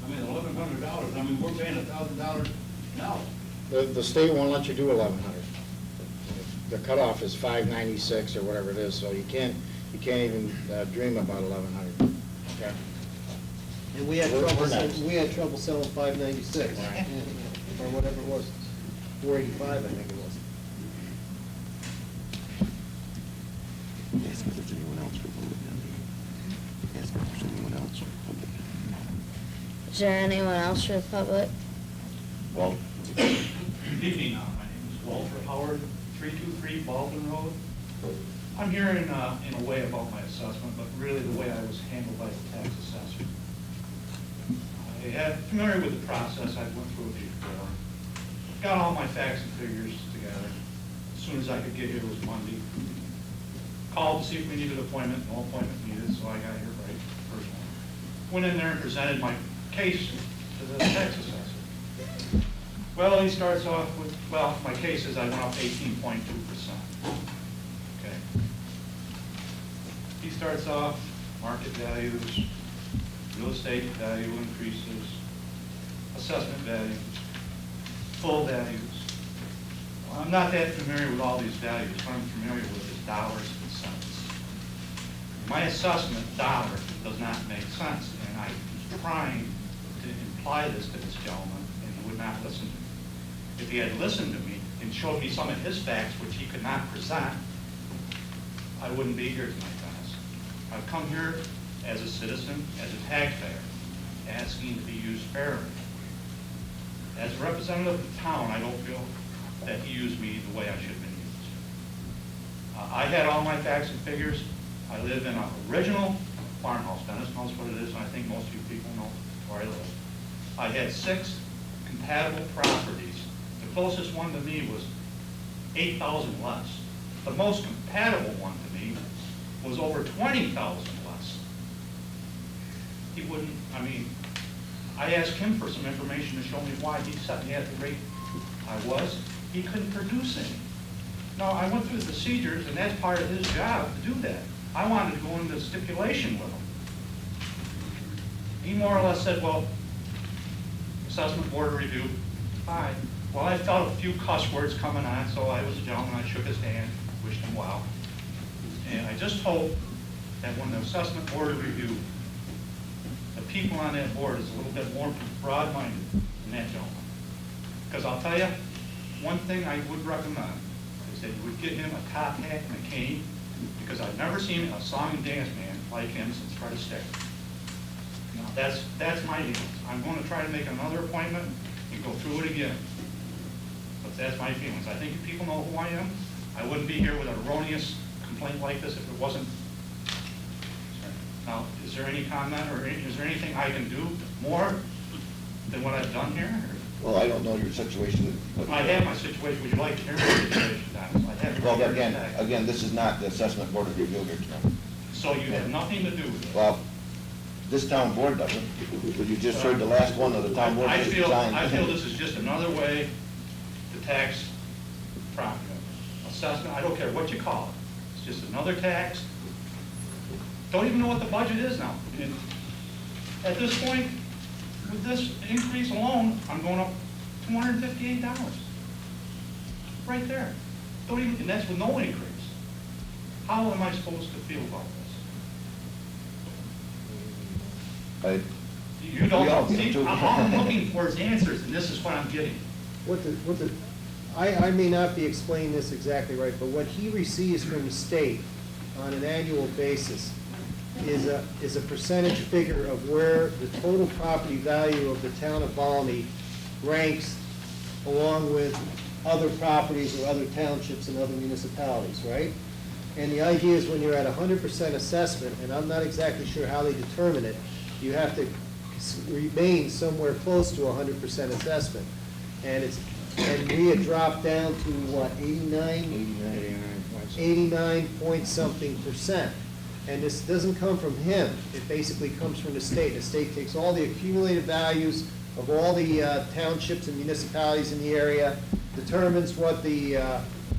I mean, $1,100, we're paying $1,000 now. The state won't let you do 1,100. The cutoff is 596 or whatever it is, so you can't even dream about 1,100. Okay? And we had trouble selling 596, or whatever it was, 485, I think it was. Ask if there's anyone else for public now. Ask if there's anyone else for public. Is there anyone else for the public? Well, Good evening, my name is Walter Howard, 323 3 Baldwin Road. I'm here in a way about my assessment, but really the way I was handled by the tax assessor. I am familiar with the process. I went through it before. Got all my facts and figures together. As soon as I could get here, it was Monday. Called to see if we needed an appointment. No appointment needed, so I got here right first one. Went in there and presented my case to the tax assessor. Well, he starts off with, well, my case is I went up 18.2%. Okay. He starts off, market values, real estate value increases, assessment values, full values. Well, I'm not that familiar with all these values. What I'm familiar with is dollars and cents. My assessment, dollar, does not make sense, and I was trying to imply this to this gentleman, and he would not listen to me. If he had listened to me and showed me some of his facts, which he could not present, I wouldn't be here tonight, Dennis. I've come here as a citizen, as a taxpayer, asking to be used fairly. As a representative of the town, I don't feel that he used me the way I should have been used. I had all my facts and figures. I live in an original farmhouse. Dennis knows what it is, and I think most of you people know where I live. I had 6 compatible properties. The closest one to me was 8,000 less. The most compatible one to me was over 20,000 less. He wouldn't, I mean, I asked him for some information to show me why he set me at the rate I was. He couldn't produce any. No, I went through the procedures, and that's part of his job to do that. I wanted to go into stipulation with him. He more or less said, well, assessment board review, fine. Well, I felt a few cuss words coming on, so I was a gentleman. I shook his hand, wished him well. And I just hope that when the assessment board review, the people on that board is a little bit more broad-minded than that gentleman. Because I'll tell you, one thing I would recommend is that you would get him a top hat and a cane, because I've never seen a song and dance man like him since Fred Astaire. Now, that's my feelings. I'm going to try to make another appointment and go through it again. But that's my feelings. I think if people know who I am, I wouldn't be here with an erroneous complaint like this if it wasn't. Now, is there any comment, or is there anything I can do more than what I've done here? Well, I don't know your situation. But I have my situation. Would you like to hear my situation, Dennis? I have it well, right here. again, this is not the assessment board of review here tonight. So you have nothing to do with it? Well, this town board doesn't. But you just heard the last one of the town board. I feel this is just another way to tax property. Assessment, I don't care what you call it. It's just another tax. Don't even know what the budget is now. And at this point, with this increase alone, I'm going up $258. Right there. Don't even, and that's with no increase. How am I supposed to feel about this? You don't see, all I'm looking for is answers, and this is what I'm getting. I may not be explaining this exactly right, but what he receives from the state on an annual basis is a percentage figure of where the total property value of the town of Volney ranks along with other properties or other townships and other municipalities, right? And the idea is when you're at 100% assessment, and I'm not exactly sure how they determine it, you have to remain somewhere close to 100% assessment. And we had dropped down to what, 89 point something percent. And this doesn't come from him. It basically comes from the state. The state takes all the accumulated values of all the townships and municipalities in the area, determines what the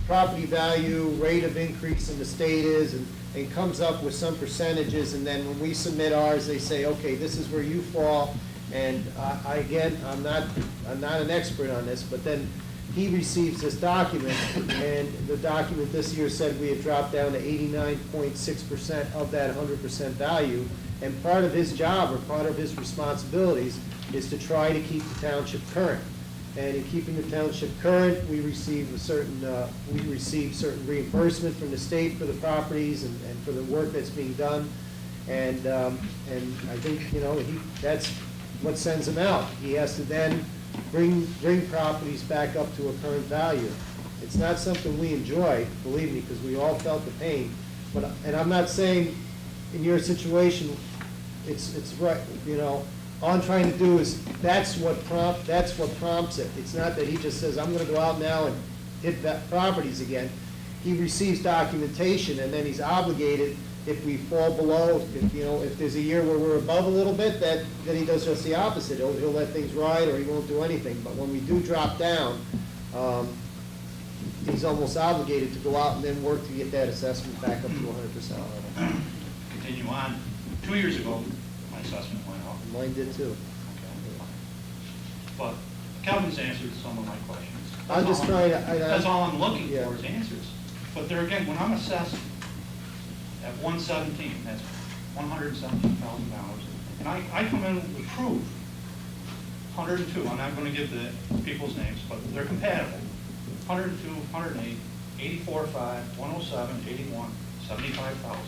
property value rate of increase in the state is, and comes up with some percentages. And then when we submit ours, they say, okay, this is where you fall. And again, I'm not an expert on this, but then he receives this document, and the document this year said we had dropped down to 89.6% of that 100% value. And part of his job, or part of his responsibilities, is to try to keep the township current. And in keeping the township current, we receive certain reimbursement from the state for the properties and for the work that's being done. And I think, that's what sends him out. He has to then bring properties back up to a current value. It's not something we enjoy, believe me, because we all felt the pain. But, and I'm not saying in your situation, it's right, you know, all I'm trying to do is, that's what prompts it. It's not that he just says, I'm gonna go out now and hit that properties again. He receives documentation, and then he's obligated, if we fall below, if, you know, if there's a year where we're above a little bit, then he does just the opposite. He'll let things ride, or he won't do anything. But when we do drop down, he's almost obligated to go out and then work to get that assessment back up to 100% level. Continue on. 2 years ago, my assessment went up. Mine did too. But Kevin's answered some of my questions. I'm just trying to. That's all I'm looking Yeah. for is answers. But there again, when I'm assessed at 117, that's $117,000, and I come in with proof, 102, I'm not going to give the people's names, but they're compatible. 102, 108, 84.5, 107, 81, 75,000.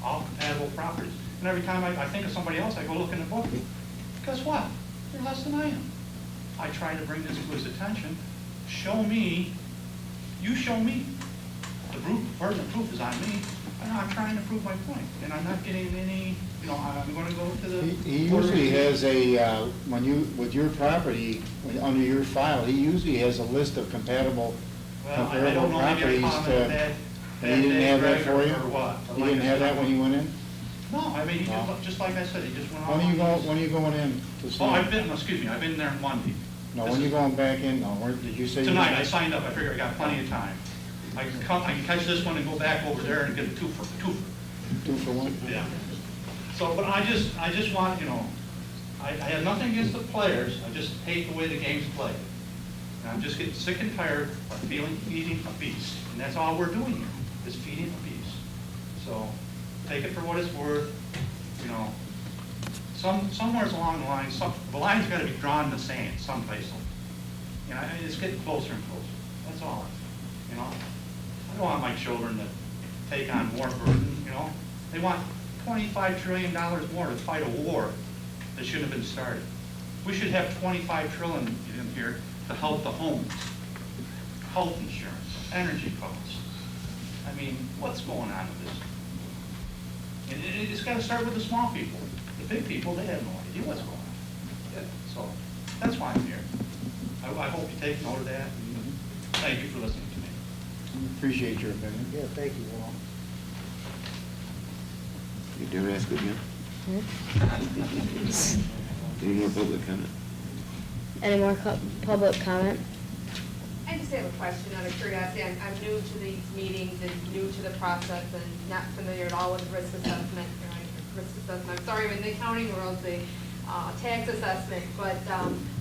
All compatible properties. And every time I think of somebody else, I go look in the book. Guess what? They're less than I am. I try to bring this to his attention. Show me. You show me. The burden of proof is on me. I'm trying to prove my point, and I'm not getting any. You know, I'm going to go to the. He usually has a with your property under your file. He usually has a list of comparable comparable properties. And he didn't have that for you. Or what? He didn't have that when you went in. No, I mean, he just like I said, he just went on. When are you going in to see? Oh, I've been there Monday. No, when are you going back in? No, where did you say? Tonight, I signed up. I figured I got plenty of time. I can catch this one and go back over there and get a two for 1? Yeah. So, but I just want, you know, I have nothing against the players. I just hate the way the game's played. And I'm just getting sick and tired of feeding a beast. And that's all we're doing here, is feeding a beast. So, take it for what it's worth. You know, somewhere along the line, the line's got to be drawn in the sand someplace. You know, it's getting closer and closer. That's all. You know, I don't want my children to take on more burden. You know, they want $25 trillion more to fight a war that shouldn't have been started. We should have $25 trillion in here to help the homes, health insurance, energy costs. I mean, what's going on with this? And it's got to start with the small people. The big people, they have no idea what's going on. Yeah, so that's why I'm here. I hope you take note of that. And thank you for listening to me. Appreciate your opinion. Yeah, thank you, Walt. You dare ask again? Any more public comment? Any more public comment? I just have a question out of curiosity. I'm new to these meetings and new to the process and not familiar at all with risk assessment. I'm sorry, I'm in the accounting world, the tax assessment, but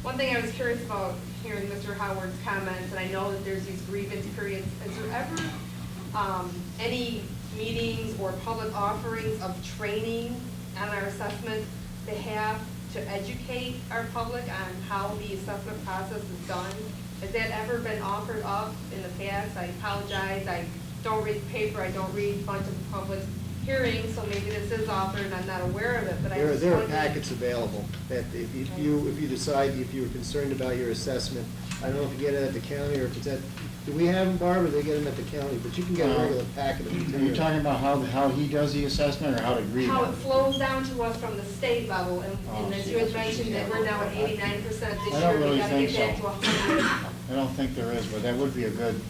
one thing I was curious about hearing Mr. Howard's comments, and I know that there's these grievance periods, is there ever any meetings or public offerings of training on our assessment behalf to educate our public on how the assessment process is done? Has that ever been offered up in the past? I apologize, I don't read the paper, I don't read a bunch of public hearings, so maybe this is offered and I'm not aware of it, but There are packets available that if you decide, if you were concerned about your assessment, I don't know if you get it at the county or if it's at, do we have them, Barbara? They get them at the county, but you can get a regular packet of Are material. you talking about how he does the assessment or how to agree? how it flows down to us from the state level, and as you had mentioned, that we're now at 89% this I year, don't we really gotta think get that so. to 100. I don't think there is, but that would be a good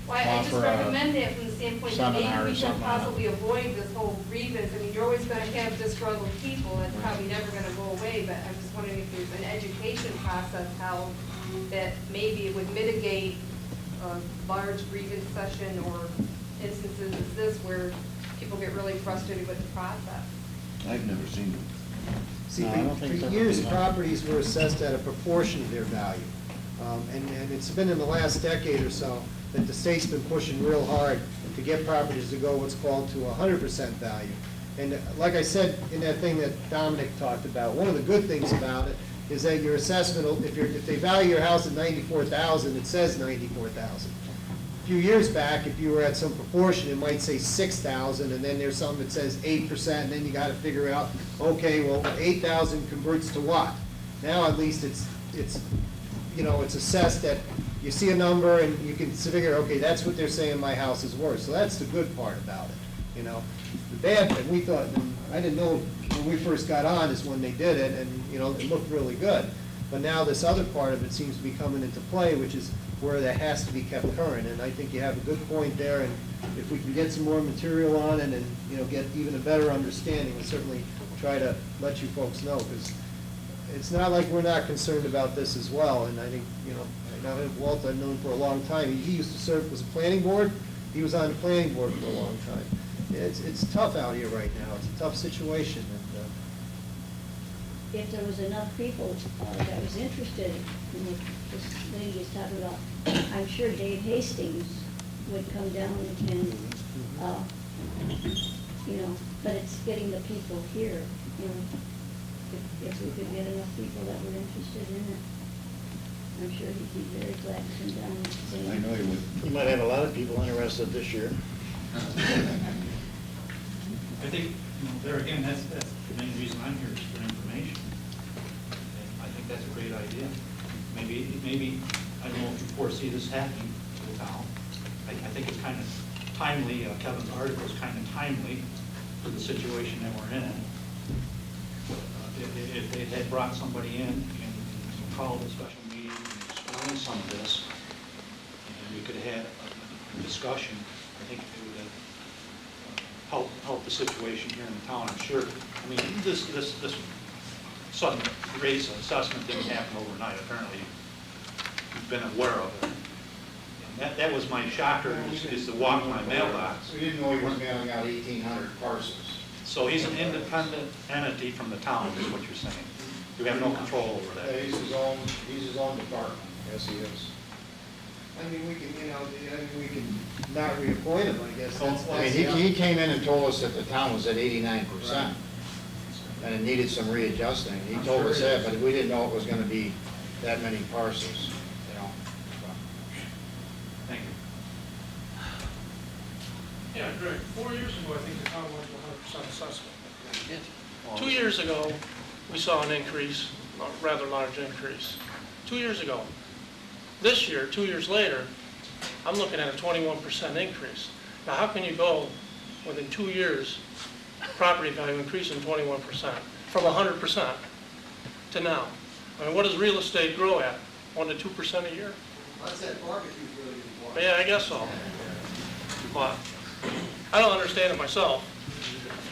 Well, I just offer recommend that from the standpoint that maybe seminar or we can something on it. possibly avoid this whole grievance. I mean, you're always gonna have disgruntled people, that's probably never gonna go away, but I'm just wondering if there's an education process held that maybe it would mitigate a large grievance session or instances as this where people get really frustrated with the process. I've never seen them. See, No, I don't for think so. years, properties were assessed at a proportion of their value. And it's been in the last decade or so that the state's been pushing real hard to get properties to go what's called to 100% value. And like I said in that thing that Dominic talked about, one of the good things about it is that your assessment, if they value your house at $94,000, it says $94,000. A few years back, if you were at some proportion, it might say $6,000, and then there's some that says 8%, and then you got to figure out, okay, well, 8,000 converts to what? Now at least it's assessed at you see a number and you can figure, okay, that's what they're saying my house is worth. So that's the good part about it, you know. The bad, and we thought, and I didn't know when we first got on is when they did it, and, you know, it looked really good. But now this other part of it seems to be coming into play, which is where that has to be kept current. And I think you have a good point there, and if we can get some more material on it and, you know, get even a better understanding, we'll certainly try to let you folks know, because it's not like we're not concerned about this as well. And I think, you know, Walt, I've known for a long time. He used to serve, was a planning board. He was on the planning board for a long time. It's tough out here right now. It's a tough situation. And, If there was enough people that was interested in what this lady is talking about, I'm sure Dave Hastings would come down and, you know, but it's getting the people here, you know. If we could get enough people that were interested in it, I'm sure he'd be very glad to come down and say. I know he would. You might have a lot of people interested this year. I think, you know, there again, that's the main reason I'm here, is for information. And I think that's a great idea. Maybe, I don't know if you foresee this happening to the town. I think it's kind of timely, Kevin's article is kind of timely for the situation that we're in. If they had brought somebody in and called a special meeting and explained some of this, and we could have had a discussion, I think it would have help the situation here in the town. I'm sure, I mean, this sudden raise assessment didn't happen overnight. Apparently, you've been aware of it. And that was my shocker, is to walk my mailbox. We didn't know he was mailing out 1,800 parcels. So he's an independent entity from the town, is what you're saying. You have no control over that. Yeah, he's his own department. Yes, he is. I mean, we can, you know, we can not reappoint him, I guess. I mean, he came in and told us that the town was at 89%, and it needed some readjusting. He told us that, but we didn't know it was gonna be that many parcels, you know. Thank you. Yeah, Greg, 4 years ago, I think the town went to 100% assessment. 2 years ago, we saw an increase, a rather large increase. 2 years ago. This year, 2 years later, I'm looking at a 21% increase. Now, how can you go within 2 years, property value increasing 21%, from 100% to now? I mean, what does real estate grow at? 1 to 2% a year? That's that barbecue's really important. Yeah, I guess so. But I don't understand it myself.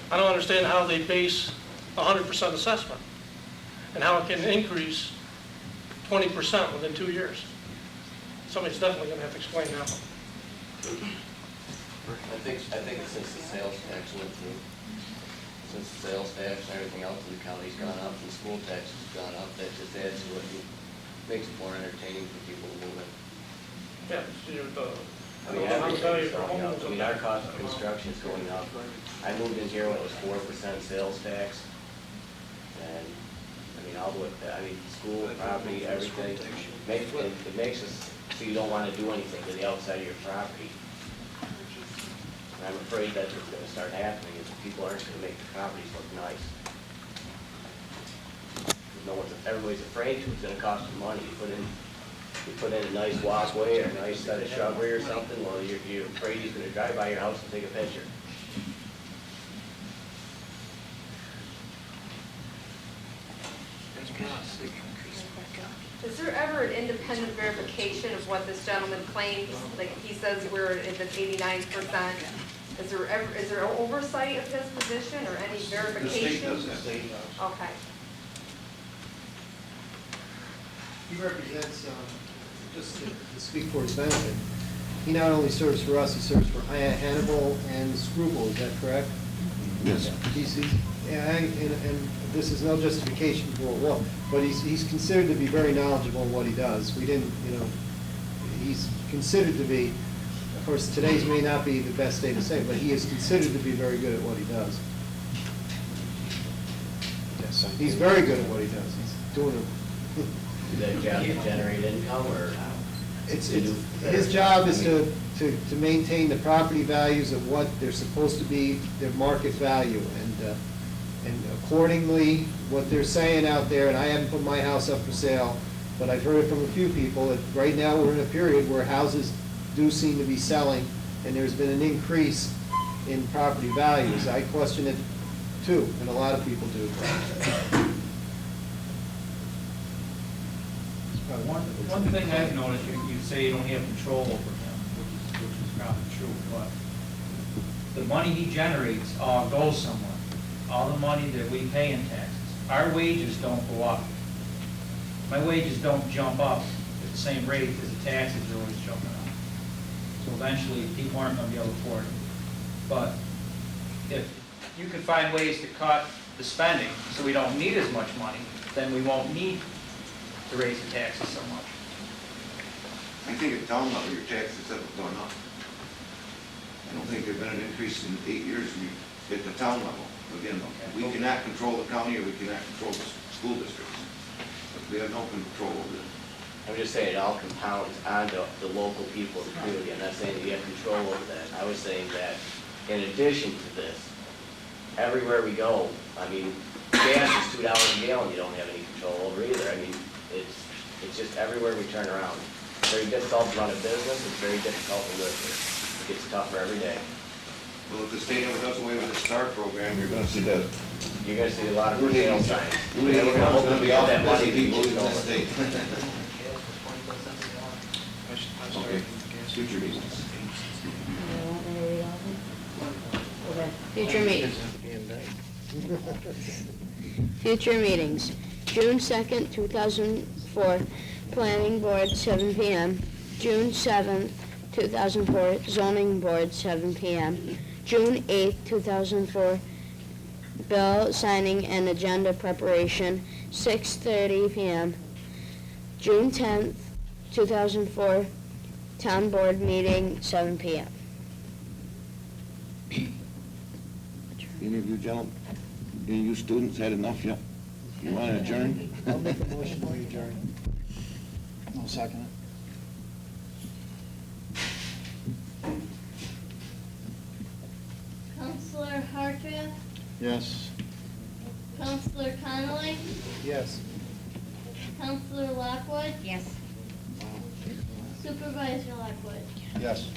I don't understand how they base 100% assessment and how it can increase 20% within 2 years. Somebody's definitely going to have to explain that one. I think it's since the sales tax went through. Since the sales tax and everything else in the county's gone up and school tax has gone up, that just adds to it and makes it more entertaining for people to move in. Yeah, so you're the, I mean, everything's going up. I mean, our cost of construction is going up. I moved in here when it was 4% sales tax. And, I mean, all the way, I mean, school, property, everything. It makes us, so you don't want to do anything to the outside of your property. And I'm afraid that's what's going to start happening, is that people aren't going to make the properties look nice. Everybody's afraid to. It's going to cost them money. You put in a nice walkway or a nice set of shrubbery or something, well, you're afraid he's going to drive by your house and take a picture. Is there ever an independent verification of what this gentleman claims? Like, he says we're at this 89%. Is there oversight of his position or any verification? The state does that. Okay. He represents, just to speak for his benefit, he not only serves for us, he serves for Hannibal and Screwball, is that correct? Yes. And this is no justification for what, but he's considered to be very knowledgeable in what he does. We didn't, you know, he's considered to be, of course, today's may not be the best day to say, but he is considered to be very good at what he does. Yes, He's very good at what he does. He's doing it. Does that job generate income, or? His job is to maintain the property values of what they're supposed to be, their market value, and accordingly, what they're saying out there, and I haven't put my house up for sale, but I've heard it from a few people that right now we're in a period where houses do seem to be selling, and there's been an increase in property values. I question it too, and a lot of people do. One thing I've noticed, you say you don't have control over him, which is probably true, but the money he generates all goes somewhere. All the money that we pay in taxes. Our wages don't go up. My wages don't jump up at the same rate as the taxes are always jumping up. So eventually, people aren't going to be able to afford it. But if you can find ways to cut the spending so we don't need as much money, then we won't need to raise the taxes so much. I think at town level, your taxes haven't gone up. I don't think there's been an increase in 8 years at the town level. Again, we cannot control the county or we cannot control the school districts. We have no control over it. I'm just saying it all compounds onto the local people of the community. I'm not saying that you have control over that. I was saying that in addition to this, everywhere we go, I mean, gas is $2 a gallon, you don't have any control over either. I mean, it's just everywhere we turn around. It's very difficult to run a business, it's very difficult to live here. It gets tougher every day. Well, if the state ever does away with the STAR program, you're gonna see that. You're gonna see a lot of for sale signs. We're gonna be all that money people in this state. Okay, future meetings. Future meetings. Future meetings. June 2nd, 2004, Planning Board, 7 p.m. June 7th, 2004, Zoning Board, 7 p.m. June 8th, 2004, bill signing and agenda preparation, 6:30 p.m. June 10th, 2004, Town Board meeting, 7 p.m. Any of you gentlemen, any of you students had enough yet? You want to adjourn? I'll make a motion to adjourn. I'll second it. Counselor Hartranft, Yes. Counselor Connolly, Yes. Counselor Lockwood, Yes. Supervisor Lockwood. Yes.